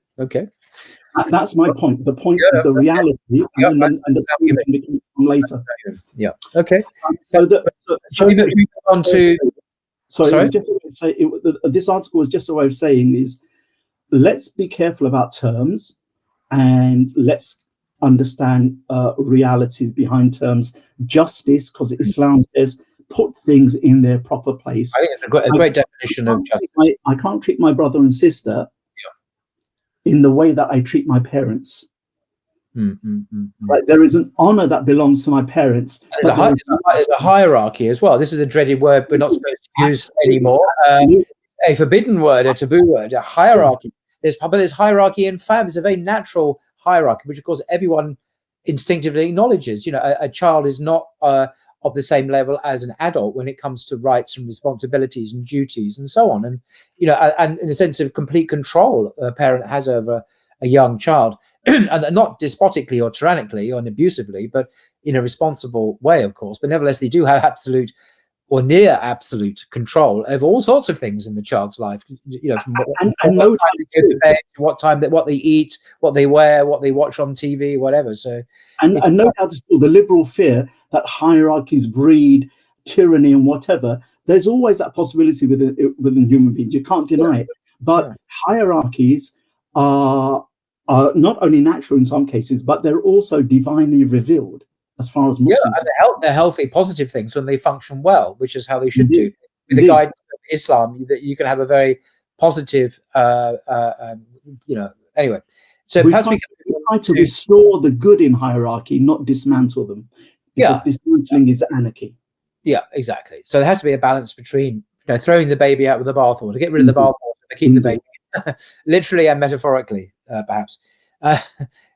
That's my point. The point is the reality, and the point can become later. Yeah. Okay. Sorry. Just to say, this article was just a way of saying is, let's be careful about terms, and let's understand realities behind terms. Justice, because Islam says put things in their proper place. I think it's a great definition of justice. I can't treat my brother and sister in the way that I treat my parents. Right? There is an honor that belongs to my parents. There's a hierarchy as well. This is a dreaded word we're not supposed to use anymore. A forbidden word, a taboo word, a hierarchy. There's hierarchy in family. It's a very natural hierarchy, which of course everyone instinctively acknowledges. A child is not of the same level as an adult when it comes to rights and responsibilities and duties and so on. And and in a sense of complete control a parent has over a young child, and not despotically or tyrannically or abusively, but in a responsible way, of course. But nevertheless, they do have absolute or near absolute control over all sorts of things in the child's life. What they eat, what they wear, what they watch on TV, whatever. So, and no doubt still the liberal fear that hierarchies breed tyranny and whatever. There's always that possibility within human beings. You can't deny it. But hierarchies are not only natural in some cases, but they're also divinely revealed. As far as Muslims, they're healthy, positive things when they function well, which is how they should do. With the guidance of Islam, you can have a very positive, Anyway, so we try to restore the good in hierarchy, not dismantle them. Because dismantling is anarchy. Yeah, exactly. So there has to be a balance between throwing the baby out with the bathwater, to get rid of the bathwater, to keep the baby, literally and metaphorically, perhaps.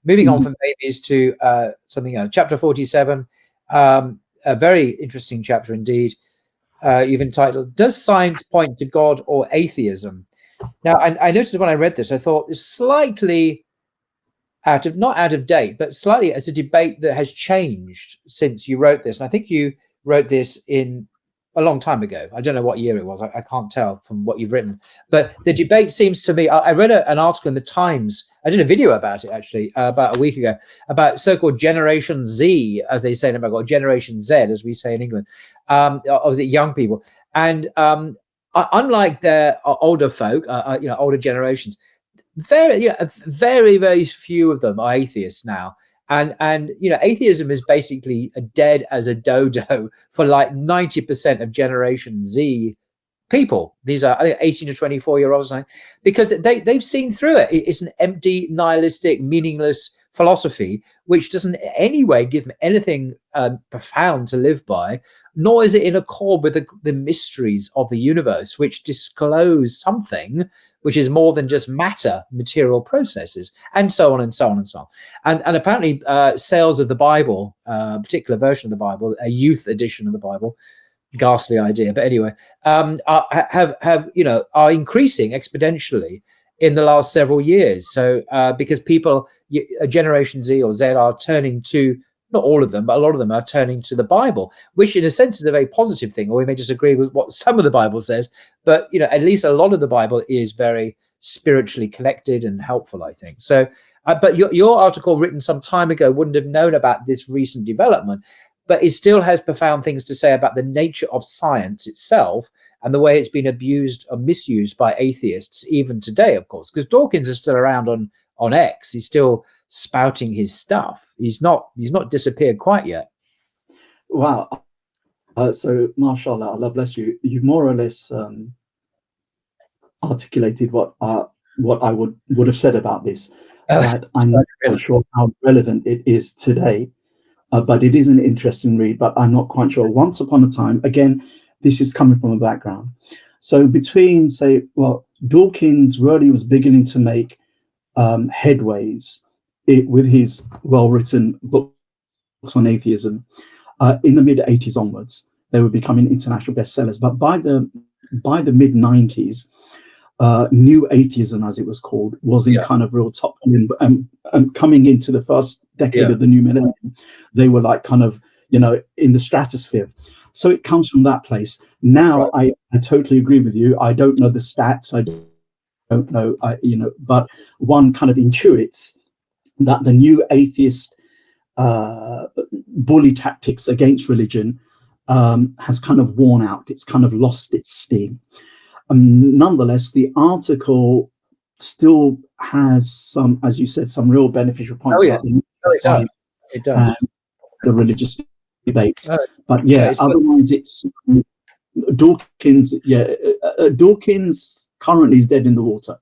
Moving on from babies to something else. Chapter 47, a very interesting chapter indeed. You've entitled, "Does Science Point to God or Atheism?" Now, I noticed when I read this, I thought it's slightly not out of date, but slightly as a debate that has changed since you wrote this. And I think you wrote this in a long time ago. I don't know what year it was. I can't tell from what you've written. But the debate seems to me, I read an article in the Times. I did a video about it, actually, about a week ago, about so-called Generation Z, as they say in America, or Generation Z, as we say in England. Obviously, young people. And unlike their older folk, older generations, very, very few of them are atheists now. And atheism is basically dead as a dodo for like 90% of Generation Z people. These are 18 to 24-year-olds, because they've seen through it. It's an empty, nihilistic, meaningless philosophy, which doesn't in any way give them anything profound to live by, nor is it in accord with the mysteries of the universe, which disclose something which is more than just matter, material processes, and so on and so on and so on. And apparently sales of the Bible, a particular version of the Bible, a youth edition of the Bible, ghastly idea, but anyway, are increasing exponentially in the last several years. So because people, Generation Z or Z, are turning to, not all of them, but a lot of them are turning to the Bible, which in a sense is a very positive thing, or we may disagree with what some of the Bible says, but at least a lot of the Bible is very spiritually connected and helpful, I think. So, but your article written some time ago wouldn't have known about this recent development, but it still has profound things to say about the nature of science itself and the way it's been abused or misused by atheists even today, of course, because Dawkins is still around on X. He's still spouting his stuff. He's not disappeared quite yet. Wow. So, mashallah, Allah bless you. You more or less articulated what I would have said about this. That I'm not quite sure how relevant it is today, but it is an interesting read. But I'm not quite sure. Once upon a time, again, this is coming from a background. So between, say, well, Dawkins really was beginning to make headways with his well-written books on atheism in the mid-80s onwards. They were becoming international bestsellers. But by the mid-90s, New Atheism, as it was called, was in kind of real top. And coming into the first decade of the new millennium, they were like kind of, in the stratosphere. So it comes from that place. Now, I totally agree with you. I don't know the stats. I don't know, but one kind of intuits that the new atheist bully tactics against religion has kind of worn out. It's kind of lost its steam. Nonetheless, the article still has some, as you said, some real beneficial points about it does. The religious debate. But otherwise it's Dawkins. Dawkins currently is dead in the water.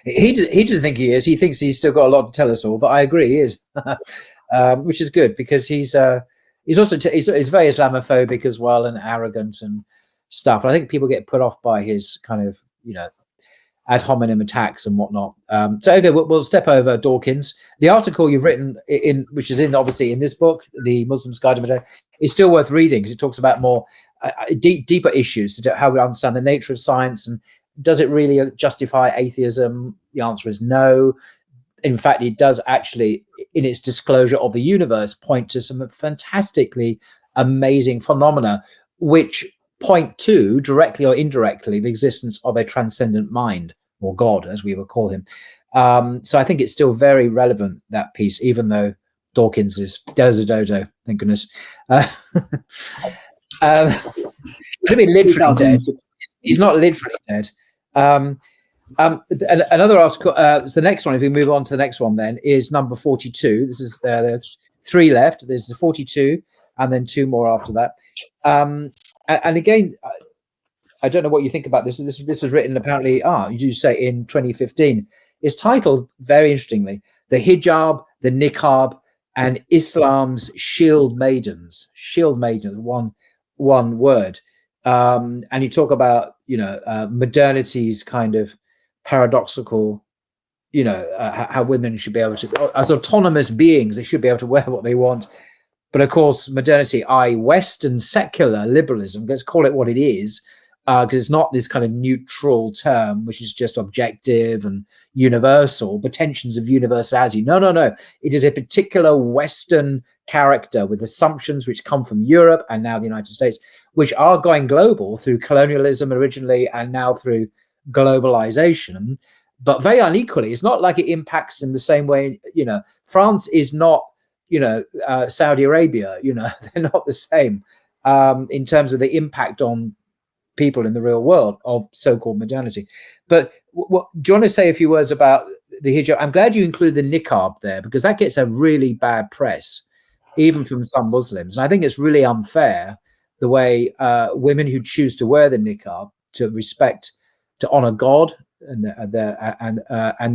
He doesn't think he is. He thinks he's still got a lot to tell us all. But I agree, he is, which is good because he's also he's very Islamophobic as well and arrogant and stuff. And I think people get put off by his kind of ad hominem attacks and whatnot. So okay, we'll step over Dawkins. The article you've written which is obviously in this book, The Muslim's Guide to Modernity, is still worth reading because it talks about more deeper issues to how we understand the nature of science and does it really justify atheism? The answer is no. In fact, it does actually, in its disclosure of the universe, point to some fantastically amazing phenomena which point to, directly or indirectly, the existence of a transcendent mind, or God, as we would call him. So I think it's still very relevant, that piece, even though Dawkins is dead as a dodo, thank goodness. To be literally dead. He's not literally dead. Another article, the next one, if we move on to the next one then, is number 42. This is there's 3 left. There's the 42 and then 2 more after that. And again, I don't know what you think about this. This was written apparently, you do say in 2015. It's titled, very interestingly, The Hijab, the Niqab, and Islam's Shield Maidens. Shield Maidens, one word. And you talk about, modernity's kind of paradoxical, how women should be able to, as autonomous beings, they should be able to wear what they want. But of course, modernity, Western secular liberalism, let's call it what it is, because it's not this kind of neutral term, which is just objective and universal, pretensions of universality. No. It is a particular Western character with assumptions which come from Europe and now the United States, which are going global through colonialism originally and now through globalization. But very unequally, it's not like it impacts in the same way. France is not, Saudi Arabia, they're not the same in terms of the impact on people in the real world of so-called modernity. But do you want to say a few words about the hijab? I'm glad you include the niqab there because that gets a really bad press, even from some Muslims. And I think it's really unfair the way women who choose to wear the niqab to respect, to honor God and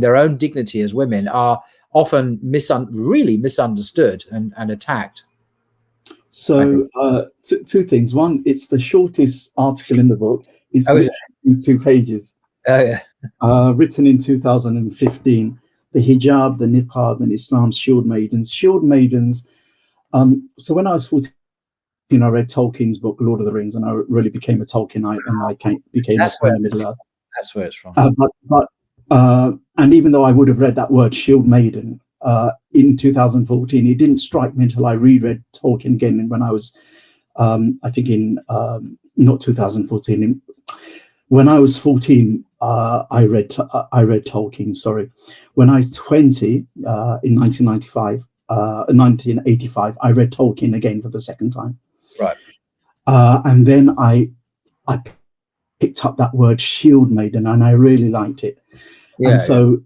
their own dignity as women are often really misunderstood and attacked. So 2 things. One, it's the shortest article in the book. It's these 2 pages. Written in 2015. The hijab, the niqab, and Islam's shield maidens. Shield maidens. So when I was 14, I read Tolkien's book, Lord of the Rings, and I really became a Tolkienite, and I became a fan of Middle Earth. That's where it's from. And even though I would have read that word shield maiden in 2014, it didn't strike me until I reread Tolkien again when I was, I think in not 2014, when I was 14, I read Tolkien. Sorry, when I was 20 in 1985, I read Tolkien again for the second time. Right. And then I picked up that word shield maiden, and I really liked it. Yeah, and so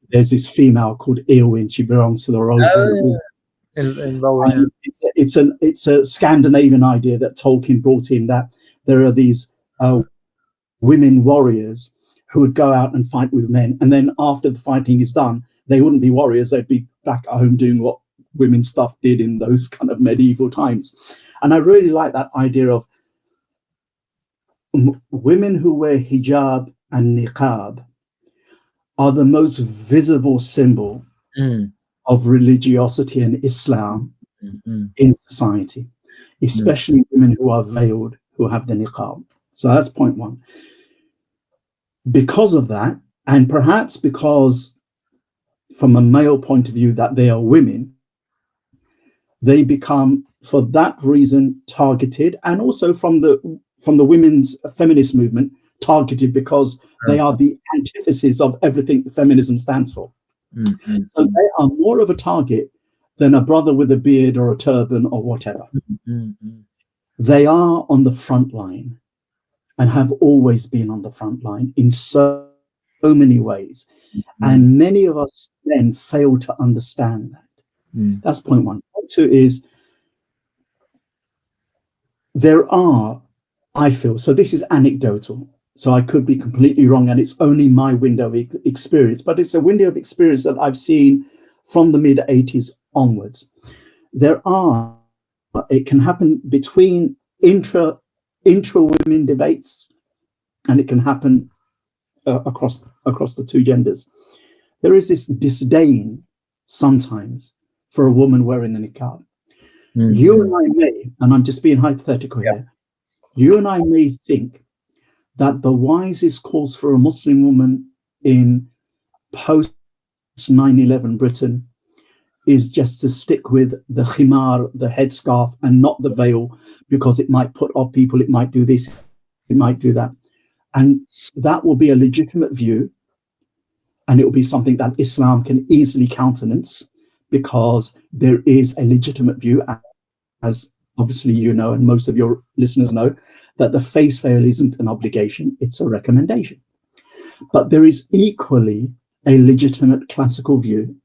there's this female called Eowyn. She belongs to the Rohan. In It's a Scandinavian idea that Tolkien brought in, that there are these women warriors who would go out and fight with men, and then after the fighting is done, they wouldn't be warriors, they'd be back at home doing what women stuff did in those kind of medieval times. And I really like that idea of women who wear hijab and niqab are the most visible symbol of religiosity and Islam in society, especially women who are veiled, who have the niqab. So that's point one. Because of that, and perhaps because from a male point of view that they are women, they become, for that reason, targeted, and also from the women's feminist movement, targeted because they are the antithesis of everything feminism stands for. So they are more of a target than a brother with a beard or a turban or whatever. They are on the front line and have always been on the front line in so many ways. And many of us men fail to understand that. That's point one. Point two is there are, I feel, so this is anecdotal, so I could be completely wrong, and it's only my window of experience, but it's a window of experience that I've seen from the mid-80s onwards. It can happen between intra-women debates, and it can happen across the two genders. There is this disdain sometimes for a woman wearing the niqab. You and I may, and I'm just being hypothetical here, you and I may think that the wisest course for a Muslim woman in post 9/11 Britain is just to stick with the khimar, the headscarf, and not the veil, because it might put off people, it might do this, it might do that. And that will be a legitimate view, and it will be something that Islam can easily countenance, because there is a legitimate view, as obviously you know, and most of your listeners know, that the face veil isn't an obligation, it's a recommendation. But there is equally a legitimate classical view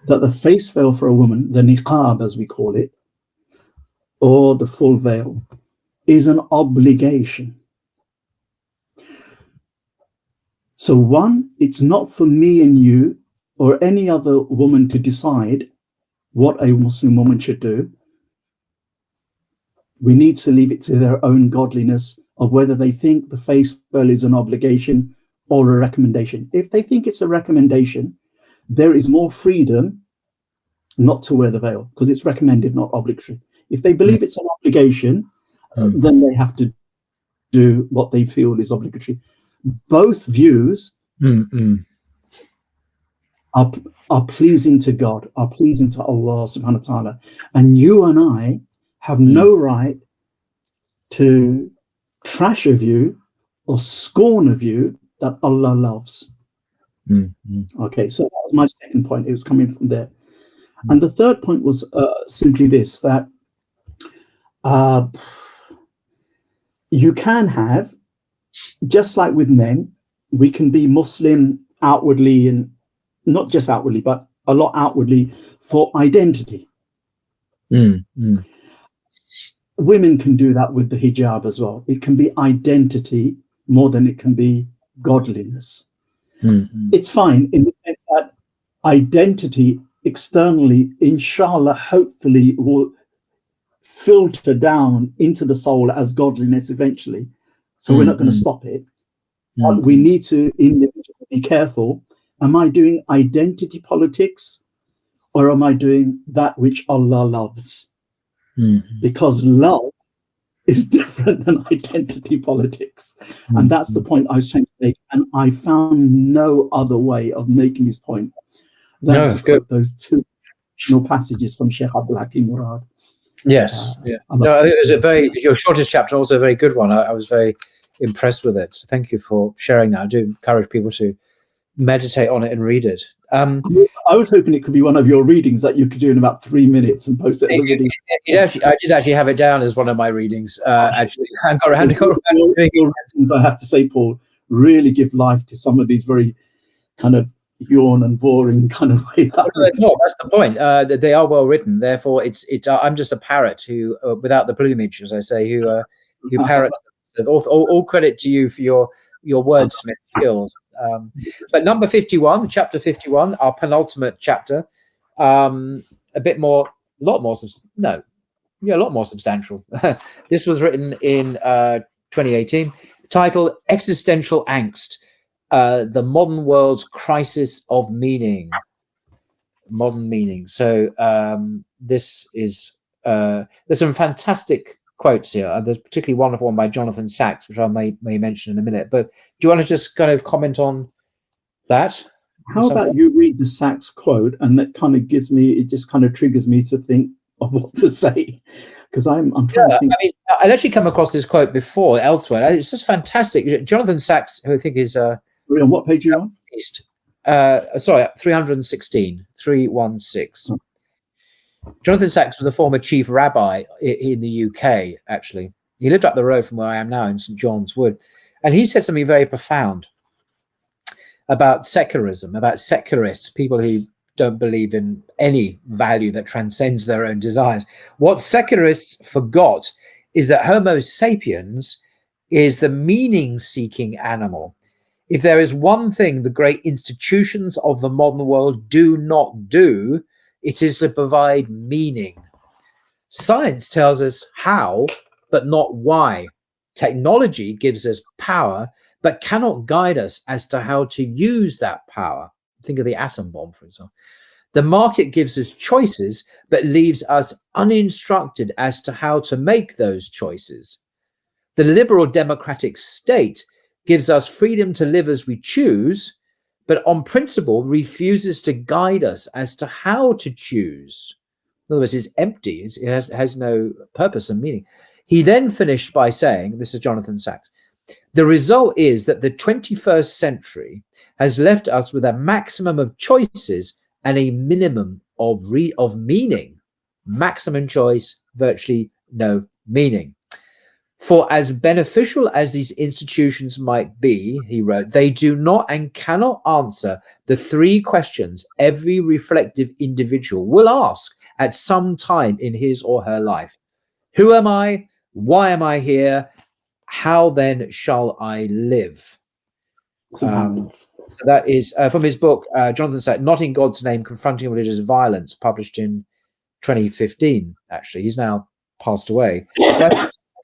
that the face veil for a woman, the niqab as we call it, or the full veil, is an obligation. So one, it's not for me and you or any other woman to decide what a Muslim woman should do. We need to leave it to their own godliness of whether they think the face veil is an obligation or a recommendation. If they think it's a recommendation, there is more freedom not to wear the veil, because it's recommended, not obligatory. If they believe it's an obligation, then they have to do what they feel is obligatory. Both views are pleasing to God, are pleasing to Allah subhanahu wa ta'ala. And you and I have no right to trash a view or scorn a view that Allah loves. Okay, so that was my second point. It was coming from there. And the third point was simply this, that you can have, just like with men, we can be Muslim outwardly, and not just outwardly, but a lot outwardly for identity. Women can do that with the hijab as well. It can be identity more than it can be godliness. It's fine in the sense that identity externally, inshallah, hopefully will filter down into the soul as godliness eventually. So we're not going to stop it. But we need to individually be careful. Am I doing identity politics, or am I doing that which Allah loves? Because love is different than identity politics. And that's the point I was trying to make. And I found no other way of making this point than to quote those two passages from Shaykh Abdul Hakim Murad. Yes. No, it was it's your shortest chapter, also a very good one. I was very impressed with it. So thank you for sharing that. I do encourage people to meditate on it and read it. I was hoping it could be one of your readings that you could do in about 3 minutes and post it as a video. I did actually have it down as one of my readings. Actually, I got around your readings, I have to say, Paul, really give life to some of these very kind of yawn and boring kind of way. No, that's the point. They are well written. Therefore, it's. I'm just a parrot who, without the plumage, as I say, who parrots. All credit to you for your wordsmith skills. But number 51, chapter 51, our penultimate chapter, a lot more substantial. This was written in 2018, titled "Existential Angst: The Modern World's Crisis of Meaning." Modern meaning. So this is there's some fantastic quotes here. There's a particularly wonderful one by Jonathan Sacks, which I may mention in a minute. But do you want to just kind of comment on that? How about you read the Sacks quote, and that kind of just kind of triggers me to think of what to say, because I'm trying to think. I mean, I'd actually come across this quote before elsewhere. It's just fantastic. Jonathan Sacks, who I think is on what page are you on? Sorry, 316. Jonathan Sacks was a former chief rabbi in the UK, actually. He lived up the road from where I am now in St. John's Wood. And he said something very profound about secularism, about secularists, people who don't believe in any value that transcends their own desires. What secularists forgot is that Homo sapiens is the meaning-seeking animal. If there is one thing the great institutions of the modern world do not do, it is to provide meaning. Science tells us how, but not why. Technology gives us power, but cannot guide us as to how to use that power. Think of the atom bomb, for example. The market gives us choices, but leaves us uninstructed as to how to make those choices. The liberal democratic state gives us freedom to live as we choose, but on principle refuses to guide us as to how to choose. In other words, it's empty. It has no purpose and meaning. He then finished by saying, this is Jonathan Sacks, the result is that the 21st century has left us with a maximum of choices and a minimum of meaning. Maximum choice, virtually no meaning. For as beneficial as these institutions might be, he wrote, they do not and cannot answer the three questions every reflective individual will ask at some time in his or her life. Who am I? Why am I here? How then shall I live? So that is from his book, Jonathan Sacks, Not in God's Name, Confronting Religious Violence, published in 2015, actually. He's now passed away.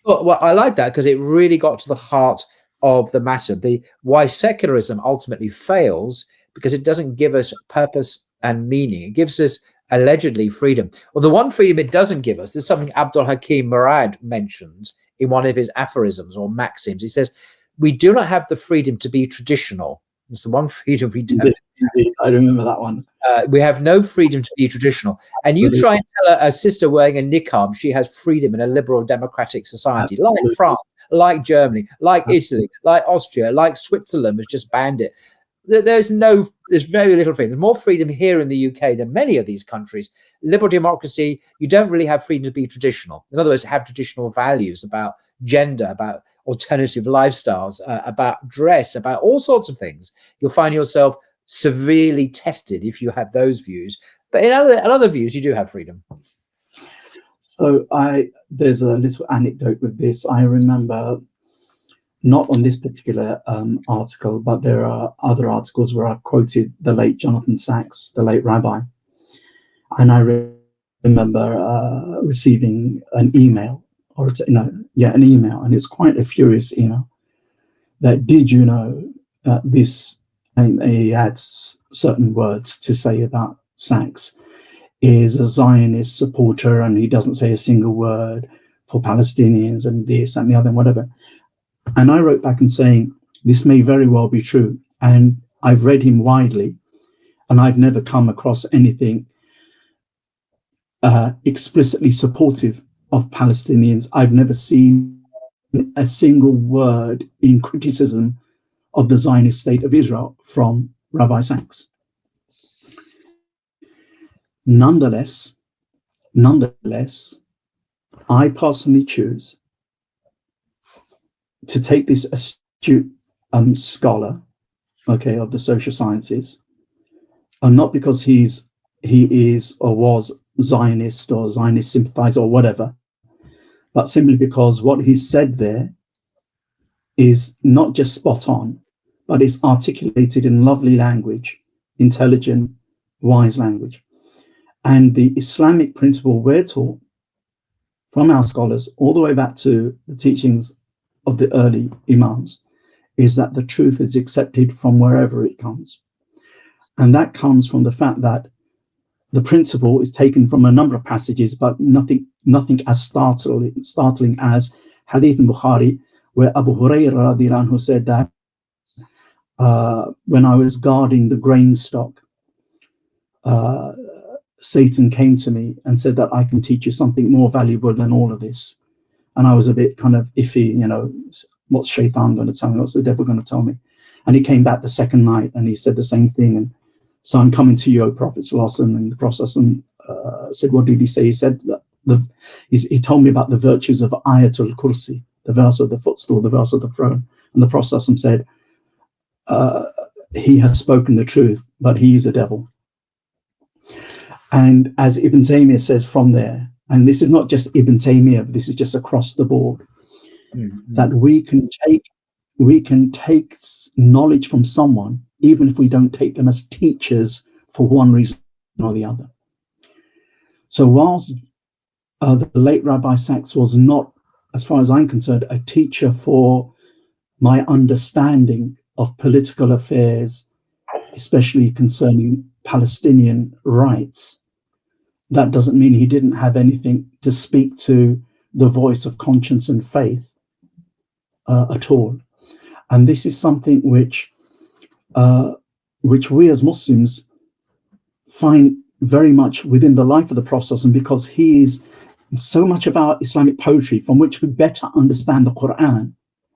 Well, I like that because it really got to the heart of the matter. Why secularism ultimately fails, because it doesn't give us purpose and meaning. It gives us allegedly freedom. Well, the one freedom it doesn't give us is something Abdul Hakim Murad mentions in one of his aphorisms or maxims. He says, we do not have the freedom to be traditional. It's the one freedom we don't. Indeed. I remember that one. We have no freedom to be traditional. And you try and tell a sister wearing a niqab she has freedom in a liberal democratic society, like France, like Germany, like Italy, like Austria, like Switzerland has just banned it. There's very little freedom. There's more freedom here in the UK than many of these countries. Liberal democracy, you don't really have freedom to be traditional. In other words, to have traditional values about gender, about alternative lifestyles, about dress, about all sorts of things. You'll find yourself severely tested if you have those views. But in other views, you do have freedom. So there's a little anecdote with this. I remember, not on this particular article, but there are other articles where I've quoted the late Jonathan Sacks, the late rabbi. And I remember receiving an email, an email, and it's quite a furious email, that did you know that this, and he adds certain words to say about Sacks, is a Zionist supporter, and he doesn't say a single word for Palestinians and this and the other and whatever. And I wrote back and saying, this may very well be true. And I've read him widely, and I've never come across anything explicitly supportive of Palestinians. I've never seen a single word in criticism of the Zionist state of Israel from Rabbi Sachs. Nonetheless, I personally choose to take this astute scholar, okay, of the social sciences, and not because he is or was Zionist or Zionist sympathizer or whatever, but simply because what he said there is not just spot on, but is articulated in lovely language, intelligent, wise language. And the Islamic principle we're taught from our scholars all the way back to the teachings of the early Imams is that the truth is accepted from wherever it comes. And that comes from the fact that the principle is taken from a number of passages, but nothing as startling as Hadith in Bukhari, where Abu Hurairah radiallahu anhu said that when I was guarding the grain stock, Satan came to me and said that I can teach you something more valuable than all of this. And I was a bit kind of iffy, what's Shaitan going to tell me? What's the devil going to tell me? And he came back the second night and he said the same thing. And so I'm coming to you, O Prophet ﷺ. And the Prophet said, what did he say? He said, he told me about the virtues of Ayatul Kursi, the verse of the footstool, the verse of the throne. And the Prophet ﷺ said, he has spoken the truth, but he is a devil. And as Ibn Taymiyyah says from there, and this is not just Ibn Taymiyyah, but this is just across the board, that we can take knowledge from someone, even if we don't take them as teachers for one reason or the other. So whilst the late Rabbi Sachs was not, as far as I'm concerned, a teacher for my understanding of political affairs, especially concerning Palestinian rights, that doesn't mean he didn't have anything to speak to the voice of conscience and faith at all. And this is something which we as Muslims find very much within the life of the Prophet, and because he is so much of our Islamic poetry from which we better understand the Quran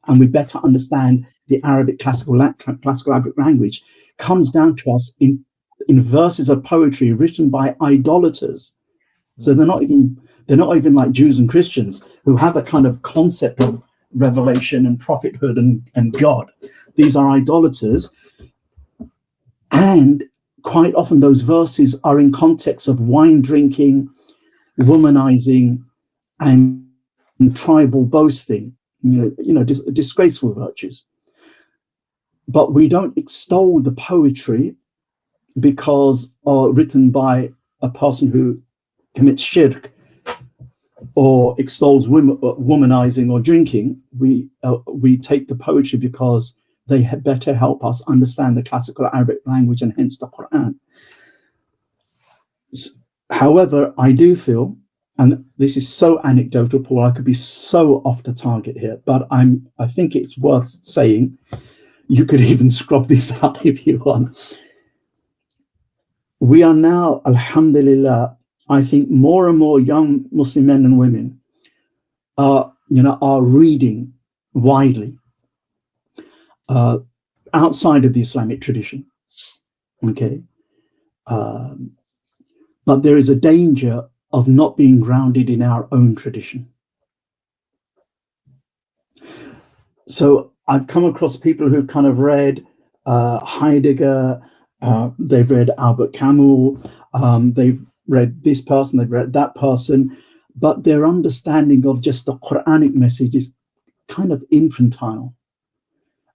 and we better understand the Arabic classical Arabic language, comes down to us in verses of poetry written by idolaters. So they're not even like Jews and Christians who have a kind of concept of revelation and prophethood and God. These are idolaters, and quite often those verses are in context of wine drinking, womanizing, and tribal boasting, disgraceful virtues. But we don't extol the poetry because written by a person who commits shirk or extols womanizing or drinking. We take the poetry because they better help us understand the classical Arabic language and hence the Quran. However, I do feel, and this is so anecdotal, Paul, I could be so off the target here, but I think it's worth saying. You could even scrub this out if you want. We are now, alhamdulillah, I think more and more young Muslim men and women are reading widely outside of the Islamic tradition. Okay. But there is a danger of not being grounded in our own tradition. So I've come across people who've kind of read Heidegger, they've read Albert Camus, they've read this person, they've read that person, but their understanding of just the Quranic message is kind of infantile.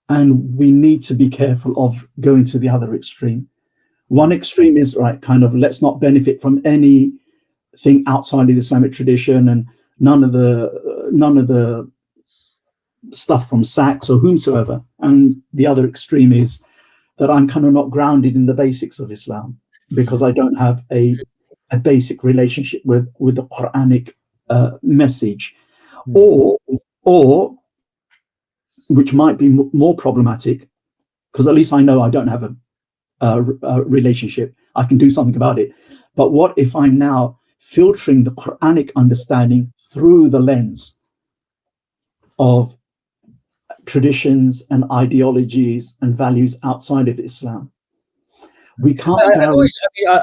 And we need to be careful of going to the other extreme. One extreme is kind of let's not benefit from anything outside of the Islamic tradition and none of the stuff from Sachs or whomsoever. And the other extreme is that I'm kind of not grounded in the basics of Islam because I don't have a basic relationship with the Quranic message, or which might be more problematic, because at least I know I don't have a relationship. I can do something about it. But what if I'm now filtering the Quranic understanding through the lens of traditions and ideologies and values outside of Islam. We can't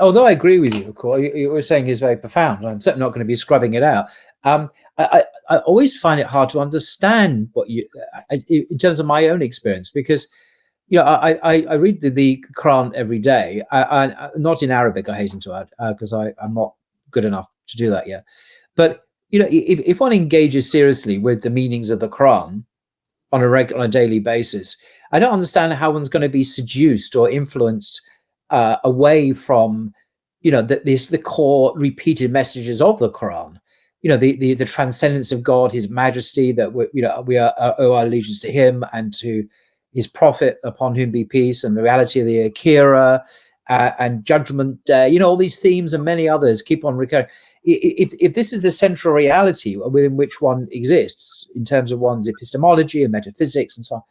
although I agree with you, of course, you were saying is very profound. I'm certainly not going to be scrubbing it out. I always find it hard to understand what you, in terms of my own experience, because I read the Quran every day. Not in Arabic, I hasten to add, because I'm not good enough to do that yet. But if one engages seriously with the meanings of the Quran on a daily basis, I don't understand how one's going to be seduced or influenced away from the core repeated messages of the Quran. The transcendence of God, His Majesty, that we owe our allegiance to Him and to His Prophet, upon whom be peace, and the reality of the Akhirah and Judgment Day. All these themes and many others keep on recurring. If this is the central reality within which one exists in terms of one's epistemology and metaphysics and so on,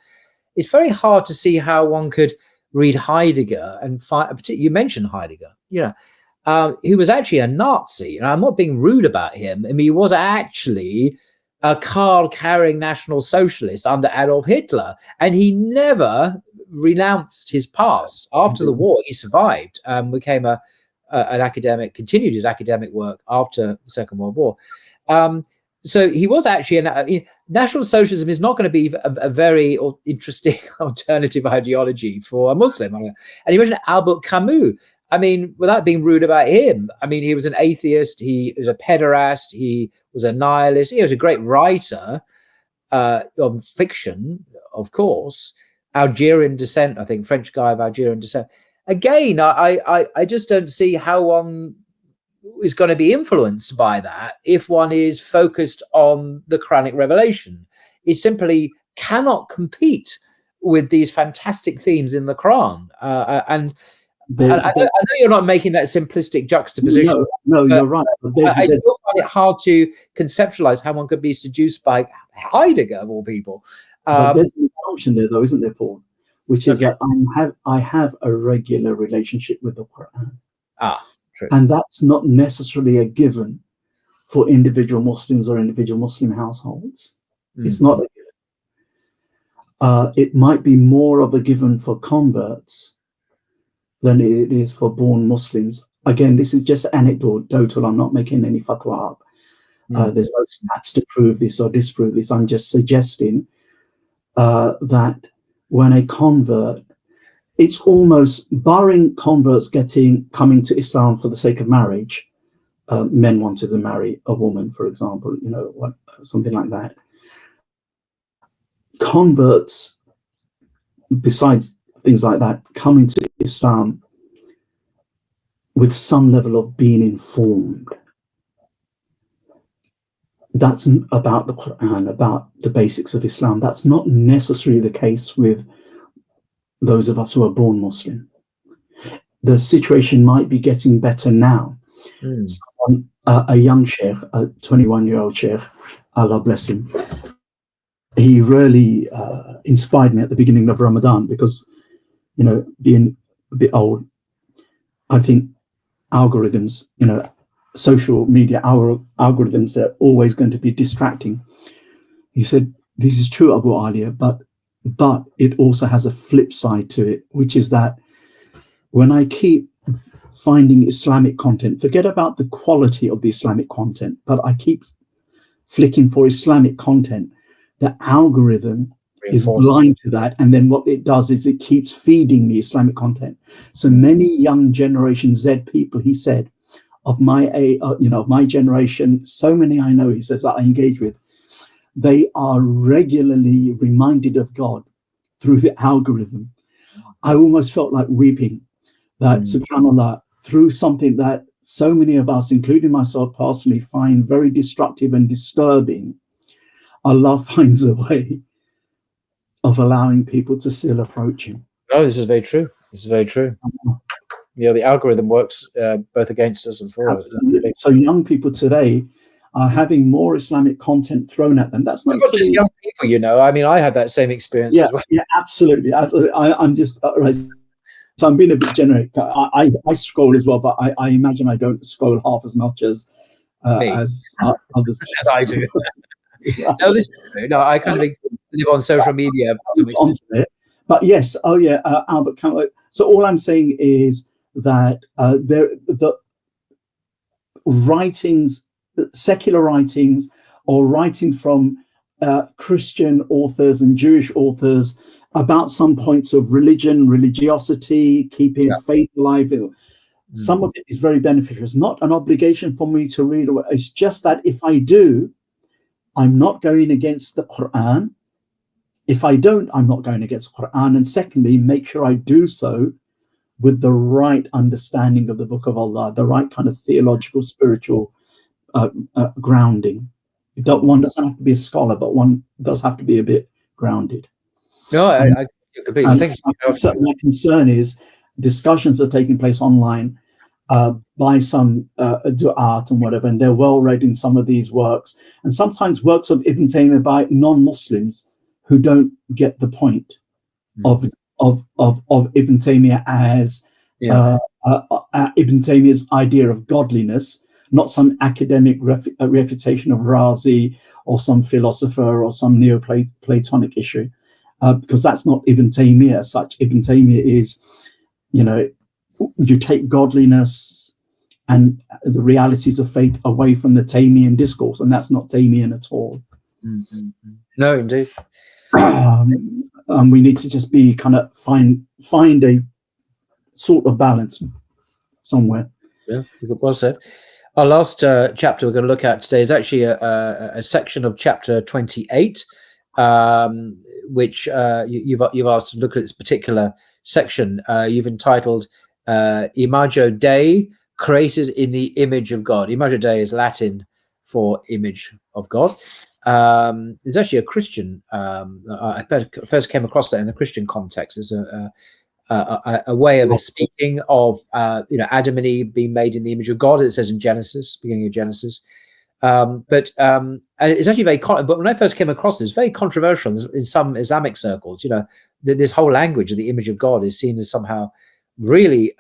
it's very hard to see how one could read Heidegger and you mentioned Heidegger, who was actually a Nazi, and I'm not being rude about him. I mean, he was actually a card-carrying National Socialist under Adolf Hitler, and he never renounced his past. After the war, he survived, became an academic, continued his academic work after the Second World War. So he was actually National Socialism is not going to be a very interesting alternative ideology for a Muslim. And you mentioned Albert Camus. I mean, without being rude about him, I mean, he was an atheist. He was a pederast. He was a nihilist. He was a great writer of fiction, of course. Algerian descent, I think, French guy of Algerian descent. Again, I just don't see how one is going to be influenced by that if one is focused on the Quranic revelation. It simply cannot compete with these fantastic themes in the Quran. And I know you're not making that simplistic juxtaposition. No, you're right. I still find it hard to conceptualize how one could be seduced by Heidegger, of all people. There's an assumption there, though, isn't there, Paul? Which is that I have a regular relationship with the Quran. True. And that's not necessarily a given for individual Muslims or individual Muslim households. It's not a given. It might be more of a given for converts than it is for born Muslims. Again, this is just anecdotal. I'm not making any fatwa up. There's no stats to prove this or disprove this. I'm just suggesting that when a convert, it's almost, barring converts coming to Islam for the sake of marriage, men wanted to marry a woman, for example, something like that. Converts, besides things like that, coming to Islam with some level of being informed. That's about the Quran, about the basics of Islam. That's not necessarily the case with those of us who are born Muslim. The situation might be getting better now. A young Shaykh, a 21-year-old Shaykh, Allah bless him, he really inspired me at the beginning of Ramadan because, being a bit old, I think algorithms, social media, our algorithms are always going to be distracting. He said, this is true, Abu Aaliyah, but it also has a flip side to it, which is that when I keep finding Islamic content, forget about the quality of the Islamic content, but I keep flicking for Islamic content, the algorithm is blind to that. And then what it does is it keeps feeding me Islamic content. So many young Generation Z people, he said, of my generation, so many I know, he says, that I engage with, they are regularly reminded of God through the algorithm. I almost felt like weeping that, subhanAllah, through something that so many of us, including myself personally, find very destructive and disturbing, Allah finds a way of allowing people to still approach Him. Oh, this is very true. This is very true. The algorithm works both against us and for us. So young people today are having more Islamic content thrown at them. That's not just young people, I mean, I had that same experience as well. Yeah, absolutely. I'm just right. So I'm being a bit generic. I scroll as well, but I imagine I don't scroll half as much as others. I do. No, this is true. No, I kind of live on social media to some extent. But yes, Albert Camus. So all I'm saying is that the writings, secular writings, or writings from Christian authors and Jewish authors about some points of religion, religiosity, keeping faith alive. Some of it is very beneficial. It's not an obligation for me to read. It's just that if I do, I'm not going against the Quran. If I don't, I'm not going against the Quran. And secondly, make sure I do so with the right understanding of the Book of Allah, the right kind of theological, spiritual grounding. One doesn't have to be a scholar, but one does have to be a bit grounded. No, I completely think. My concern is discussions are taking place online by some du'at and whatever, and they're well read in some of these works, and sometimes works of Ibn Taymiyyah by non-Muslims who don't get the point of Ibn Taymiyyah as Ibn Taymiyyah's idea of godliness, not some academic refutation of Razi or some philosopher or some Neoplatonic issue, because that's not Ibn Taymiyyah as such. Ibn Taymiyyah is, you take godliness and the realities of faith away from the Taymiyyah discourse, and that's not Taymiyyah at all. Mm-hmm. No, indeed. And we need to just be kind of find a sort of balance somewhere. Yeah, well said. Our last chapter we're going to look at today is actually a section of chapter 28, which you've asked to look at this particular section. You've entitled Imago Dei, created in the image of God. Imago Dei is Latin for image of God. There's actually a Christian. I first came across that in the Christian context as a way of speaking of Adam and Eve being made in the image of God. It says in Genesis, beginning of Genesis. But it's actually very. But when I first came across this, very controversial in some Islamic circles. This whole language of the image of God is seen as somehow really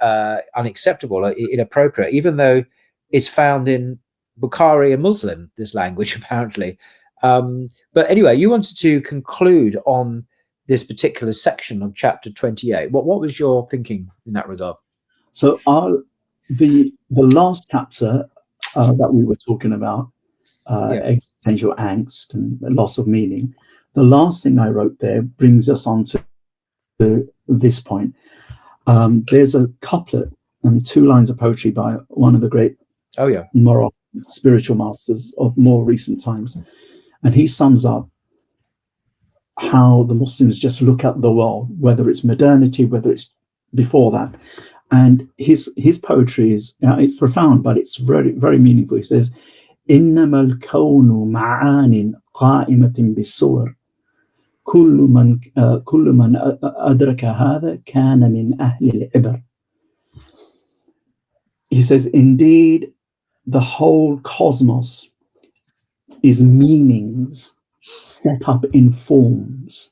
unacceptable, inappropriate, even though it's found in Bukhari and Muslim. This language apparently. But anyway, you wanted to conclude on this particular section of chapter 28. What was your thinking in that regard? So the last chapter that we were talking about, existential angst and loss of meaning, the last thing I wrote there brings us on to this point. There's a couplet and 2 lines of poetry by one of the great moral spiritual masters of more recent times. And he sums up how the Muslims just look at the world, whether it's modernity, whether it's before that. And his poetry is, it's profound, but it's very, very meaningful. He says, إِنَّمَا الْكَوْنُ مَعَانٍ قَائِمَةٍ بِالصُّوَرِ كُلُّ مَنْ أَدْرَكَ هَذَا كَانَ مِنْ أَهْلِ الْعِبَرِ. He says, indeed, the whole cosmos is meanings set up in forms.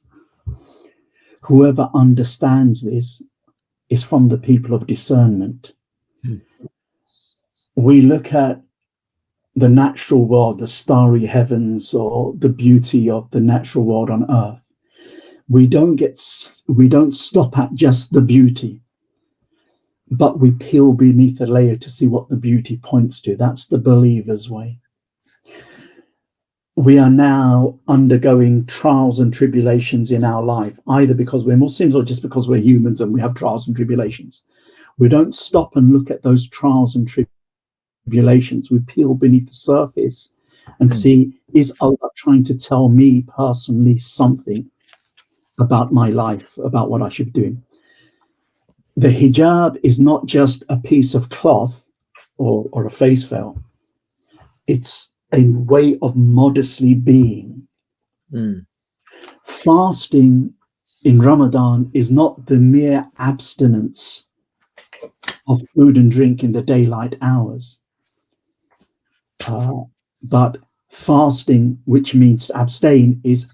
Whoever understands this is from the people of discernment. We look at the natural world, the starry heavens, or the beauty of the natural world on earth. We don't stop at just the beauty, but we peel beneath the layer to see what the beauty points to. That's the believer's way. We are now undergoing trials and tribulations in our life, either because we're Muslims or just because we're humans and we have trials and tribulations. We don't stop and look at those trials and tribulations. We peel beneath the surface and see, is Allah trying to tell me personally something about my life, about what I should be doing? The hijab is not just a piece of cloth or a face veil. It's a way of modestly being. Fasting in Ramadan is not the mere abstinence of food and drink in the daylight hours, but fasting, which means to abstain, is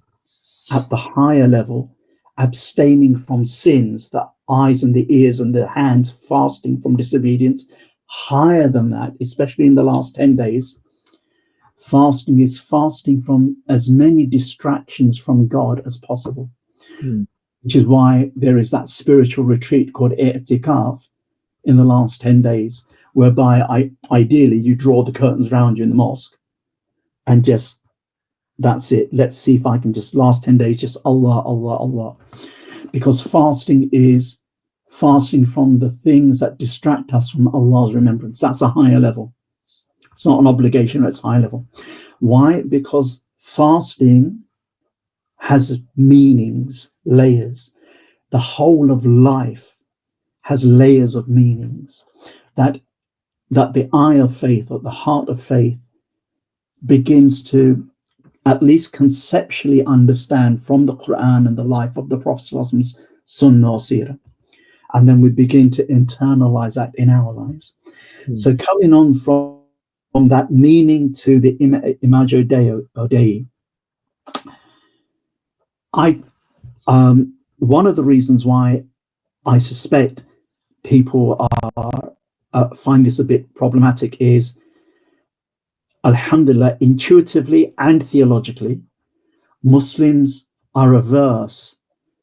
at the higher level, abstaining from sins, the eyes and the ears and the hands, fasting from disobedience. Higher than that, especially in the last 10 days, Fasting is fasting from as many distractions from God as possible, which is why there is that spiritual retreat called i'tikaf in the last 10 days, whereby ideally you draw the curtains around you in the mosque and just, that's it. Let's see if I can just last 10 days, just Allah, Allah, Allah. Because fasting is fasting from the things that distract us from Allah's remembrance. That's a higher level. It's not an obligation, it's high level. Why? Because fasting has meanings, layers. The whole of life has layers of meanings that the eye of faith, or the heart of faith, begins to at least conceptually understand from the Quran and the life of the Prophet's Sunnah or Seerah. And then we begin to internalize that in our lives. So coming on from that meaning to the Imago Dei, one of the reasons why I suspect people find this a bit problematic is, alhamdulillah, intuitively and theologically, Muslims are averse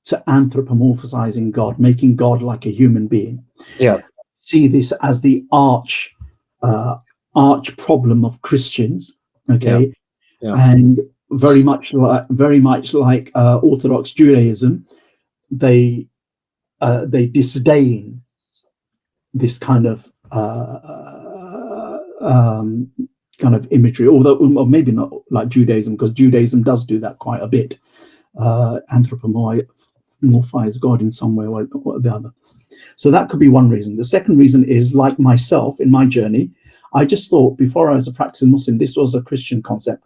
to anthropomorphizing God, making God like a human being. Yeah. See this as the arch problem of Christians, okay? Yeah. And very much like Orthodox Judaism, they disdain this kind of imagery, although maybe not like Judaism, because Judaism does do that quite a bit, anthropomorphize God in some way or the other. So that could be one reason. The second reason is, like myself in my journey, I just thought before I was a practicing Muslim, this was a Christian concept.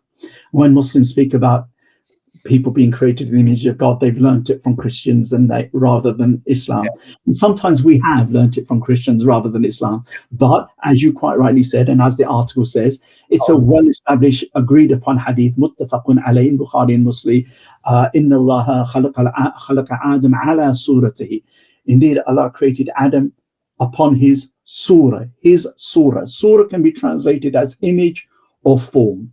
When Muslims speak about people being created in the image of God, they've learnt it from Christians rather than Islam. And sometimes we have learnt it from Christians rather than Islam. But as you quite rightly said, and as the article says, it's a well-established, agreed upon hadith, muttafaqun alayhi, Bukhari and Muslim, inna Allah khalaqa Adam ala suratihi. Indeed, Allah created Adam upon his surah, Surah can be translated as image or form.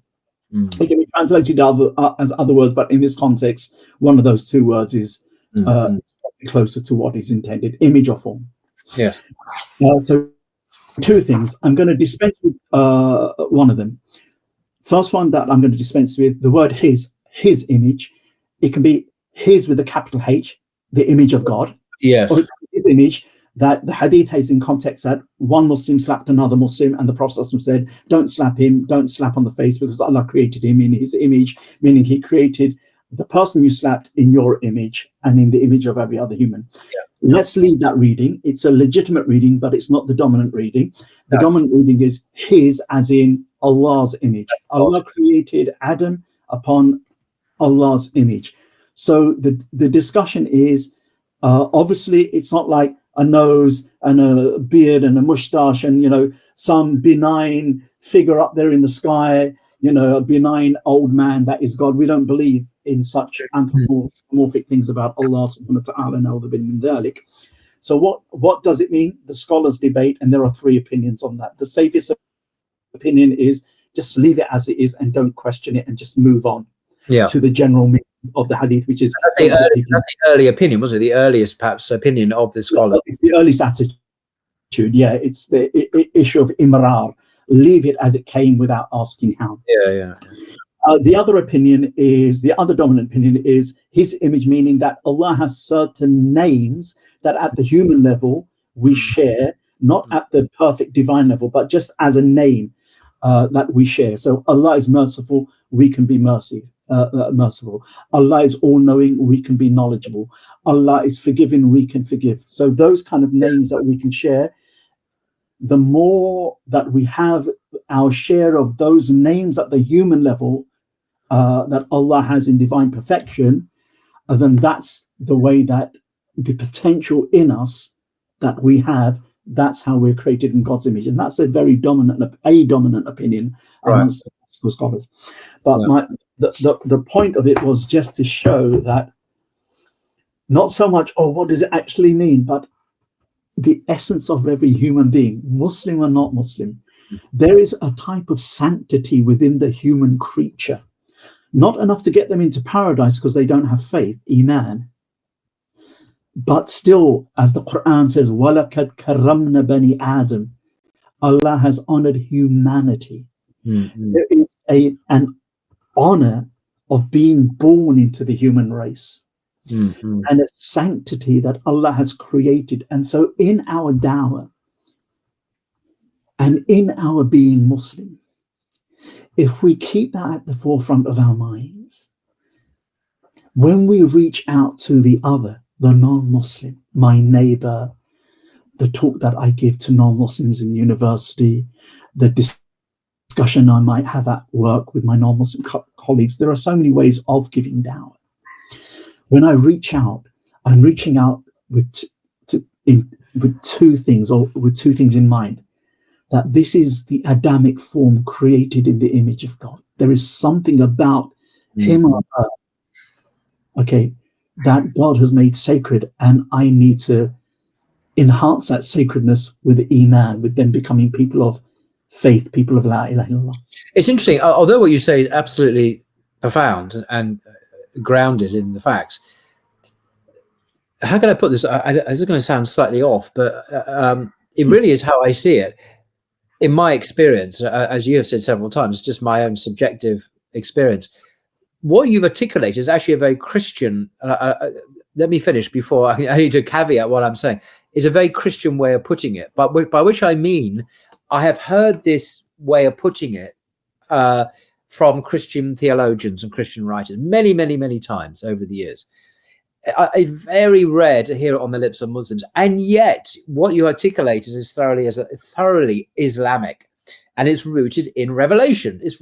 It can be translated as other words, but in this context, one of those two words is closer to what is intended, image or form. Yes. So two things. I'm going to dispense with one of them. First one that I'm going to dispense with, the word his image. It can be his with a capital H, the image of God. Yes. Or his image, that the hadith has in context that one Muslim slapped another Muslim, and the Prophet said, don't slap him, don't slap on the face, because Allah created him in his image, meaning he created the person you slapped in your image and in the image of every other human. Let's leave that reading. It's a legitimate reading, but it's not the dominant reading. The dominant reading is his, as in Allah's image. Allah created Adam upon Allah's image. So the discussion is, obviously it's not like a nose and a beard and a mustache and some benign figure up there in the sky, a benign old man that is God. We don't believe in such anthropomorphic things about Allah subhanahu wa ta'ala, na'udhu billahi min dhalik. So what does it mean? The scholars debate, and there are three opinions on that. The safest opinion is just leave it as it is and don't question it and just move on to the general meaning of the hadith, which is that's the early opinion, was it? The earliest perhaps opinion of the scholar. It's the earliest attitude. It's the issue of imrar. Leave it as it came without asking how. The other dominant opinion is his image, meaning that Allah has certain names that at the human level we share, not at the perfect divine level, but just as a name that we share. So Allah is merciful, we can be merciful. Allah is all-knowing, we can be knowledgeable. Allah is forgiving, we can forgive. So those kind of names that we can share, the more that we have our share of those names at the human level that Allah has in divine perfection, then that's the way that the potential in us that we have, that's how we're created in God's image. And that's a very dominant opinion amongst the classical scholars. But the point of it was just to show that not so much, what does it actually mean, but the essence of every human being, Muslim or not Muslim, There is a type of sanctity within the human creature, not enough to get them into paradise because they don't have faith, iman, but still, as the Quran says, وَلَقَدْ كَرَّمْنَا بَنِي Adam, Allah has honored humanity. There is an honor of being born into the human race, and a sanctity that Allah has created. And so in our da'wah and in our being Muslim, if we keep that at the forefront of our minds, when we reach out to the other, the non-Muslim, my neighbor, the talk that I give to non-Muslims in university, the discussion I might have at work with my non-Muslim colleagues, there are so many ways of giving da'wah. When I reach out, I'm reaching out with two things, or with two things in mind. That this is the Adamic form created in the image of God. There is something about him or her, okay, that God has made sacred, and I need to enhance that sacredness with iman, with them becoming people of faith, people of la ilaha illallah. It's interesting, although what you say is absolutely profound and grounded in the facts. How can I put this? It's going to sound slightly off, but it really is how I see it. In my experience, as you have said several times, just my own subjective experience, what you've articulated is actually a very Christian, let me finish before I need to caveat what I'm saying, is a very Christian way of putting it. But by which I mean, I have heard this way of putting it from Christian theologians and Christian writers many, many, many times over the years. It's very rare to hear it on the lips of Muslims, and yet what you articulated is thoroughly Islamic, and it's rooted in revelation. It's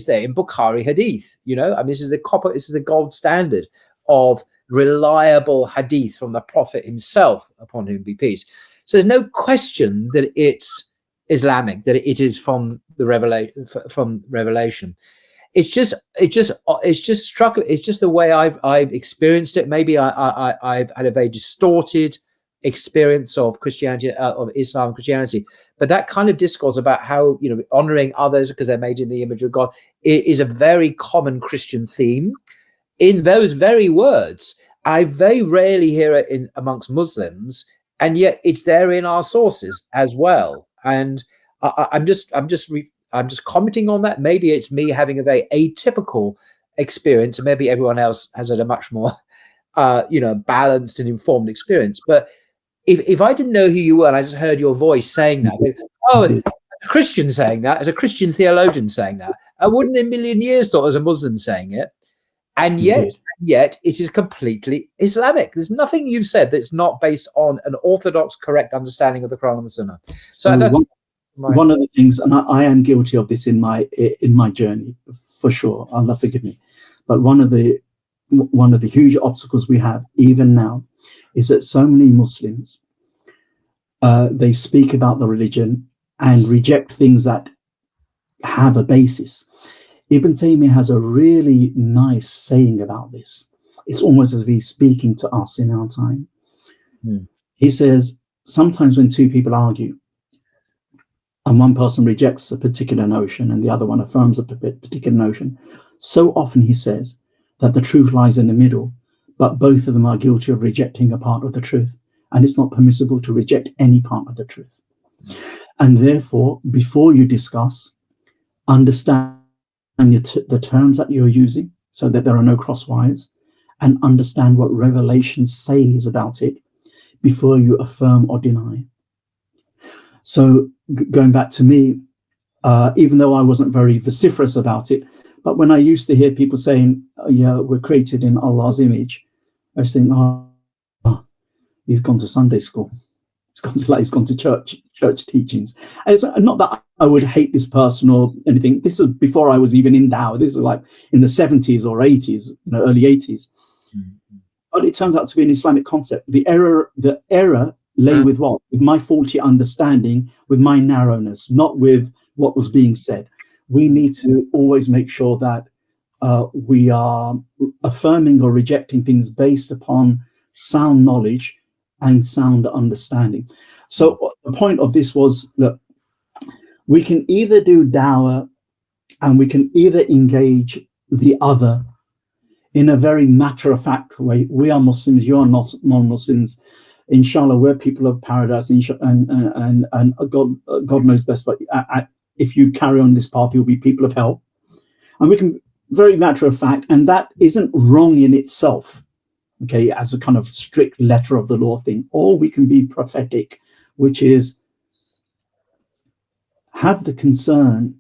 there in Bukhari Hadith. You know, I mean, this is the gold standard of reliable Hadith from the Prophet himself, upon whom be peace. So there's no question that it's Islamic, that it is from the revelation. It's just the way I've experienced it. Maybe I've had a very distorted experience of Christianity, of Islam and Christianity. But that kind of discourse about how, you know, honoring others because they're made in the image of God, it is a very common Christian theme. In those very words, I very rarely hear it amongst Muslims, and yet it's there in our sources as well. And I'm just commenting on that. Maybe it's me having a very atypical experience, and maybe everyone else has had a much more, balanced and informed experience. But if I didn't know who you were and I just heard your voice saying that, a Christian saying that, as a Christian theologian saying that, I wouldn't in a million years thought as a Muslim saying it. And yet it is completely Islamic. There's nothing you've said that's not based on an orthodox, correct understanding of the Quran and the Sunnah. So one of the things, and I am guilty of this in my journey, for sure. Allah forgive me. But one of the huge obstacles we have even now is that so many Muslims they speak about the religion and reject things that have a basis. Ibn Taymiyyah has a really nice saying about this. It's almost as if he's speaking to us in our time. He says, sometimes when two people argue, and one person rejects a particular notion and the other one affirms a particular notion, so often he says that the truth lies in the middle, but both of them are guilty of rejecting a part of the truth, and it's not permissible to reject any part of the truth. And therefore, before you discuss, understand the terms that you're using so that there are no cross wires, and understand what revelation says about it before you affirm or deny. So going back to me, even though I wasn't very vociferous about it, but when I used to hear people saying, yeah, we're created in Allah's image, I was thinking, oh, he's gone to Sunday school. He's gone to church teachings. And it's not that I would hate this person or anything. This is before I was even in Dawah. This is like in the 70s or 80s, early 80s. But it turns out to be an Islamic concept. The error lay with what? With my faulty understanding, with my narrowness, not with what was being said. We need to always make sure that we are affirming or rejecting things based upon sound knowledge and sound understanding. So the point of this was that We can either do da'wah, and we can either engage the other in a very matter-of-fact way. We are Muslims, you are not non-Muslims. Inshallah, we're people of paradise, and God knows best, but if you carry on this path, you'll be people of hell. And we can, very matter-of-fact, and that isn't wrong in itself, okay, as a kind of strict letter of the law thing. Or we can be prophetic, which is have the concern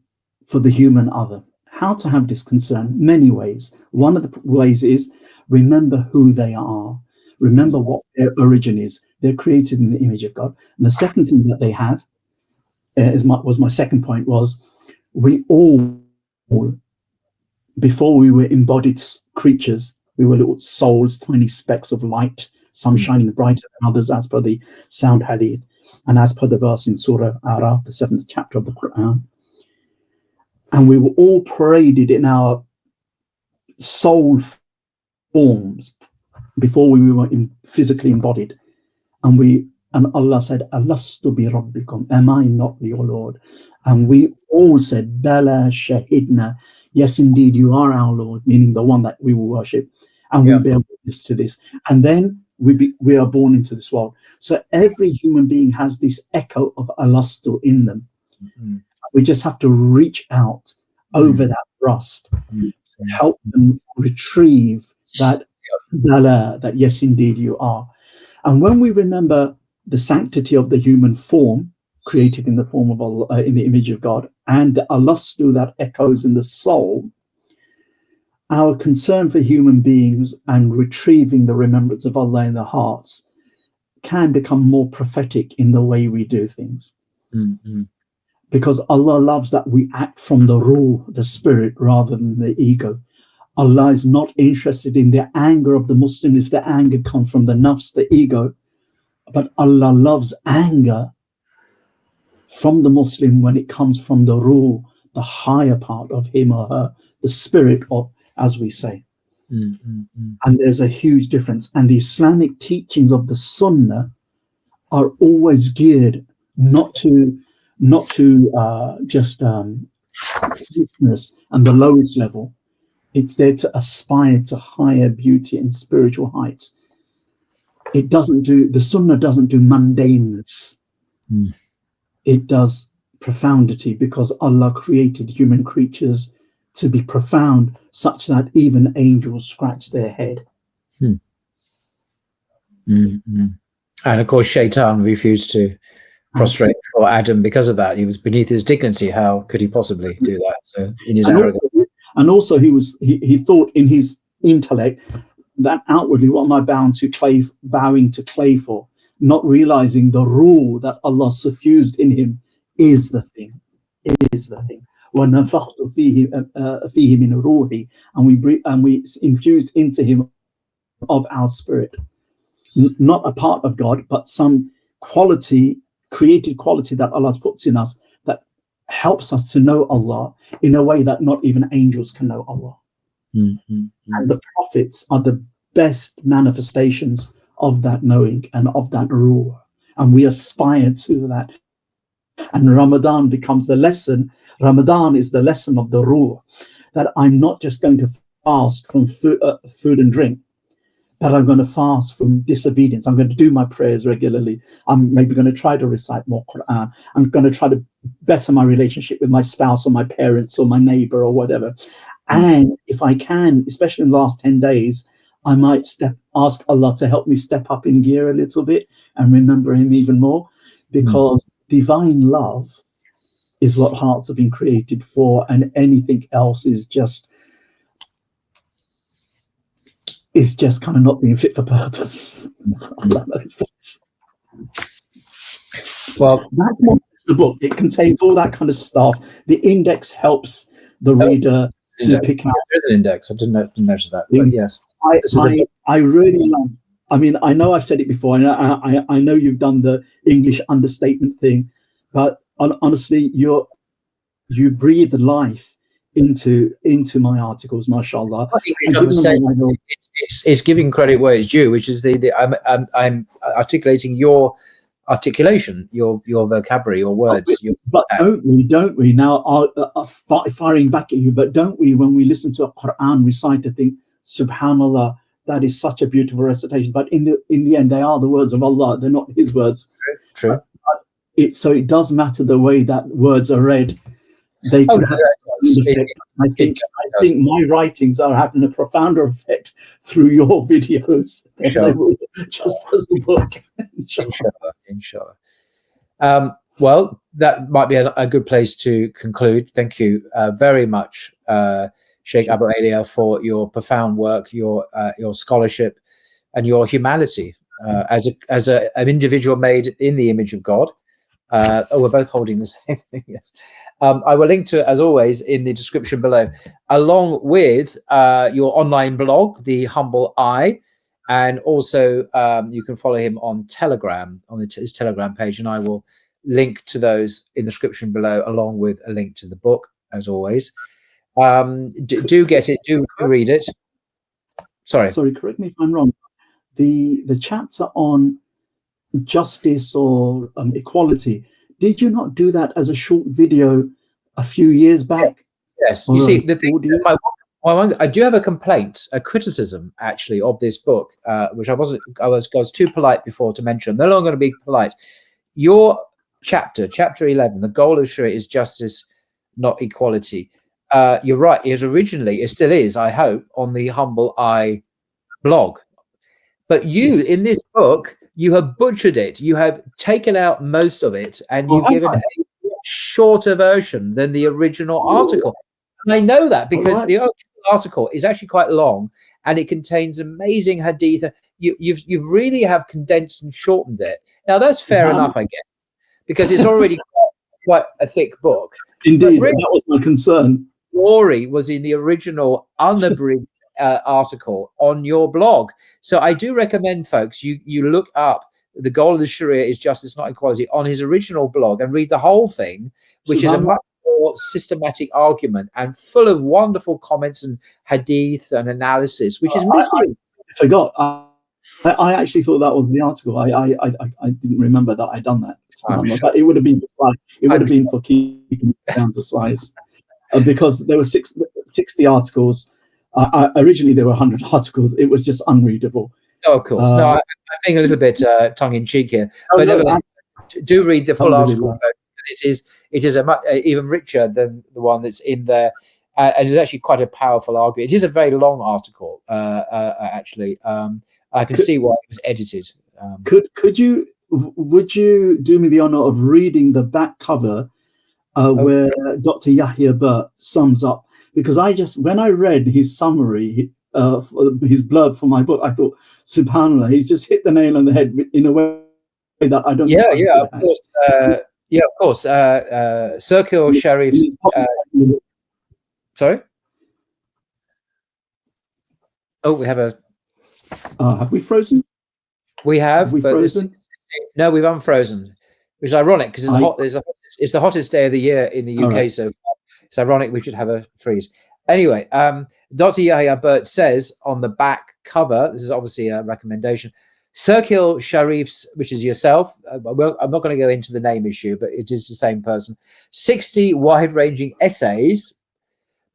for the human other. How to have this concern? Many ways. One of the ways is remember who they are. Remember what their origin is. They're created in the image of God. And the second thing that they have, was my second point, was we all, before we were embodied creatures, we were little souls, tiny specks of light, some shining brighter than others, as per the sound hadith, and as per the verse in Surah Araf, the 7th chapter of the Quran. And we were all paraded in our soul forms before we were physically embodied. And Allah said, Alastu bi rabbikum, am I not your Lord? And we all said, Bala shahidna, yes indeed you are our Lord, meaning the one that we will worship, and we bear witness to this. And then we are born into this world. So every human being has this echo of Alastu in them. Mm-hmm. We just have to reach out over that rust to help them retrieve that Bala, that yes indeed you are. And when we remember the sanctity of the human form, created in the form of Allah, in the image of God, and the Alastu that echoes in the soul, our concern for human beings and retrieving the remembrance of Allah in their hearts can become more prophetic in the way we do things. Mm-hmm. Because Allah loves that we act from the ruh, the spirit, rather than the ego. Allah is not interested in the anger of the Muslim if the anger comes from the nafs, the ego. But Allah loves anger from the Muslim when it comes from the ruh, the higher part of him or her, the spirit, or as we say. Mm-hmm. And there's a huge difference. And the Islamic teachings of the Sunnah are always geared not to just business and the lowest level. It's there to aspire to higher beauty and spiritual heights. The Sunnah doesn't do mundaneness. It does profundity, because Allah created human creatures to be profound, such that even angels scratch their head. Mm-hmm. And of course, Shaitan refused to prostrate for Adam because of that. He was beneath his dignity. How could he possibly do that? So in his arrogance. And also he thought in his intellect that outwardly, what am I bowing to clay for? Not realizing the rule that Allah suffused in him is the thing. وَنَفَخْتُ فِيهِ مِنْ رُوحِي, and we infused into him of our spirit. Not a part of God, but some quality, created quality that Allah puts in us that helps us to know Allah in a way that not even angels can know Allah. Mm-hmm. And the prophets are the best manifestations of that knowing and of that ruh. And we aspire to that. And Ramadan becomes the lesson. Ramadan is the lesson of the ruh, that I'm not just going to fast from food and drink, but I'm going to fast from disobedience. I'm going to do my prayers regularly. I'm maybe going to try to recite more Quran. I'm going to try to better my relationship with my spouse or my parents or my neighbor or whatever. And if I can, especially in the last 10 days, I might ask Allah to help me step up in gear a little bit and remember him even more, because divine love is what hearts have been created for, and anything else is just kind of not being fit for purpose. Well, that's what the book. It contains all that kind of stuff. The index helps the reader to pick out. There's an index. I didn't notice that. But yes, I really love. I mean, I know I've said it before. I know you've done the English understatement thing, but honestly, you breathe life into my articles, mashallah. It's giving credit where it's due, which is I'm articulating your articulation, your vocabulary, your words. But don't we now firing back at you? But don't we, when we listen to a Quran recited, think, Subhanallah, that is such a beautiful recitation. But in the end, they are the words of Allah. They're not His words. True. So it does matter the way that words are read. They can have I think my writings are having a profounder effect through your videos than they will just as a book. Inshallah. Well, that might be a good place to conclude. Thank you very much, Shaykh Abu Aaliyah, for your profound work, your scholarship, and your humanity as an individual made in the image of God. We're both holding the same thing. Yes. I will link to it, as always, in the description below, along with your online blog, The Humble Eye, and also you can follow him on Telegram, on his Telegram page, and I will link to those in the description below, along with a link to the book, as always. Do get it, do read it. Sorry, correct me if I'm wrong. The chapter on justice or equality, did you not do that as a short video a few years back? Yes. You see, the thing, I do have a complaint, a criticism actually of this book, which I was too polite before to mention. I'm no longer going to be polite. Your chapter 11, the goal of Sharia is justice, not equality. You're right. It still is, I hope, on the Humble Eye blog. But in this book, you have butchered it. You have taken out most of it, and you've given a shorter version than the original article. And I know that because the article is actually quite long, and it contains amazing hadith. You really have condensed and shortened it. Now that's fair enough, I guess, because it's already quite a thick book. Indeed, really, that was my concern. Glory was in the original unabridged article on your blog. So I do recommend, folks, you look up The Goal of the Sharia is Justice, Not Equality on his original blog and read the whole thing, which is a much more systematic argument and full of wonderful comments and hadith and analysis, which is missing. I forgot. I actually thought that was the article. I didn't remember that I'd done that. But it would have been for size. It would have been for keeping down to size, because there were 60 articles. Originally, there were 100 articles. It was just unreadable. Oh, of course. No, I'm being a little bit tongue-in-cheek here. But nevertheless, do read the full article, folks. It is even richer than the one that's in there. And it's actually quite a powerful argument. It is a very long article, actually. I can see why it was edited. Would you do me the honor of reading the back cover where Dr. Yahya Burt sums up? Because when I read his summary, his blurb for my book, I thought, subhanAllah, he's just hit the nail on the head in a way that I don't. Of course. Circle Sharif's. Sorry. Oh, we have a. Have we frozen? We have. Have we frozen? No, we've unfrozen, which is ironic because it's the hottest day of the year in the UK so far. It's ironic we should have a freeze. Anyway, Dr. Yahya Burt says on the back cover, this is obviously a recommendation, Circle Sharif's, which is yourself. I'm not going to go into the name issue, but it is the same person. 60 wide-ranging essays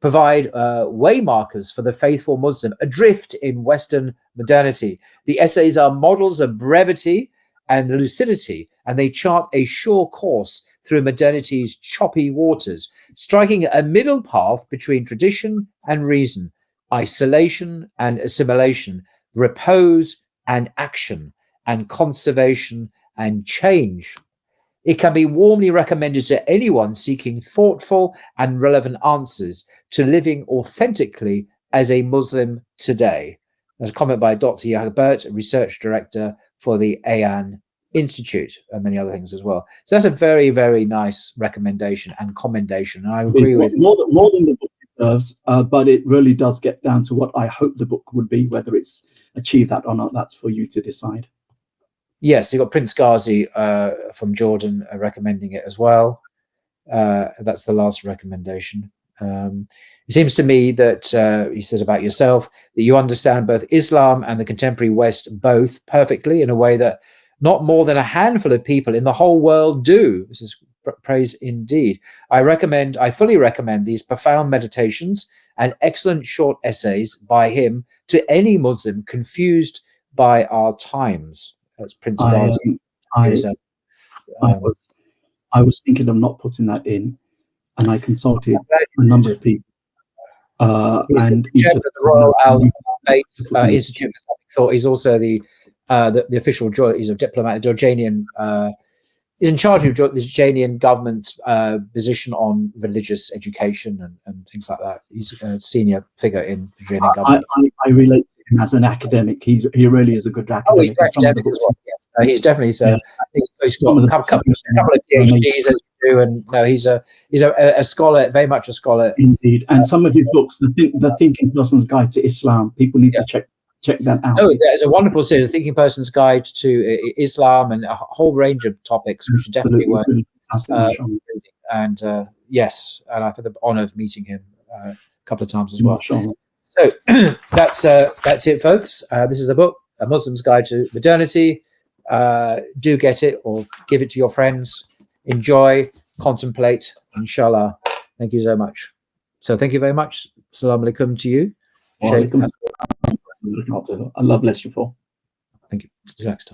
provide waymarkers for the faithful Muslim adrift in Western modernity. The essays are models of brevity and lucidity, and they chart a sure course through modernity's choppy waters, striking a middle path between tradition and reason, isolation and assimilation, repose and action, and conservation and change. It can be warmly recommended to anyone seeking thoughtful and relevant answers to living authentically as a Muslim today. There's a comment by Dr. Yahya Burt, Research Director for the AN Institute, and many other things as well. So that's a very, very nice recommendation and commendation. And I agree with more than the book deserves, but it really does get down to what I hope the book would be. Whether it's achieved that or not, that's for you to decide. Yes, you've got Prince Ghazi from Jordan recommending it as well. That's the last recommendation. It seems to me that he says about yourself that you understand both Islam and the contemporary West both perfectly in a way that not more than a handful of people in the whole world do. This is praise indeed. I fully recommend these profound meditations and excellent short essays by him to any Muslim confused by our times. That's Prince Ghazi. I was thinking of not putting that in, and I consulted a number of people. And the chairman of the Royal Al Institute of Islamic Thought. He's also the official. He's a diplomat, Jordanian. He's in charge of the Jordanian government's position on religious education and things like that. He's a senior figure in the Jordanian government. I relate to him as an academic. He really is a good academic. Oh, he's academic as well. Yes. He's definitely so. Yeah. He's got a couple of PhDs, as you do, and no, he's a scholar, very much a scholar. Indeed, and some of his books, the Thinking Person's Guide to Islam, people need to check that out. Oh, there's a wonderful series, The Thinking Person's Guide to Islam, and a whole range of topics, which are definitely worth reading. And yes, and I've had the honour of meeting him a couple of times as well. So that's it, folks. This is the book, A Muslim's Guide to Modernity. Do get it or give it to your friends. Enjoy, contemplate, inshallah. Thank you so much. So thank you very much. Assalamu alaikum to you, Shaykh. Allah bless you for. Thank you. See you next time.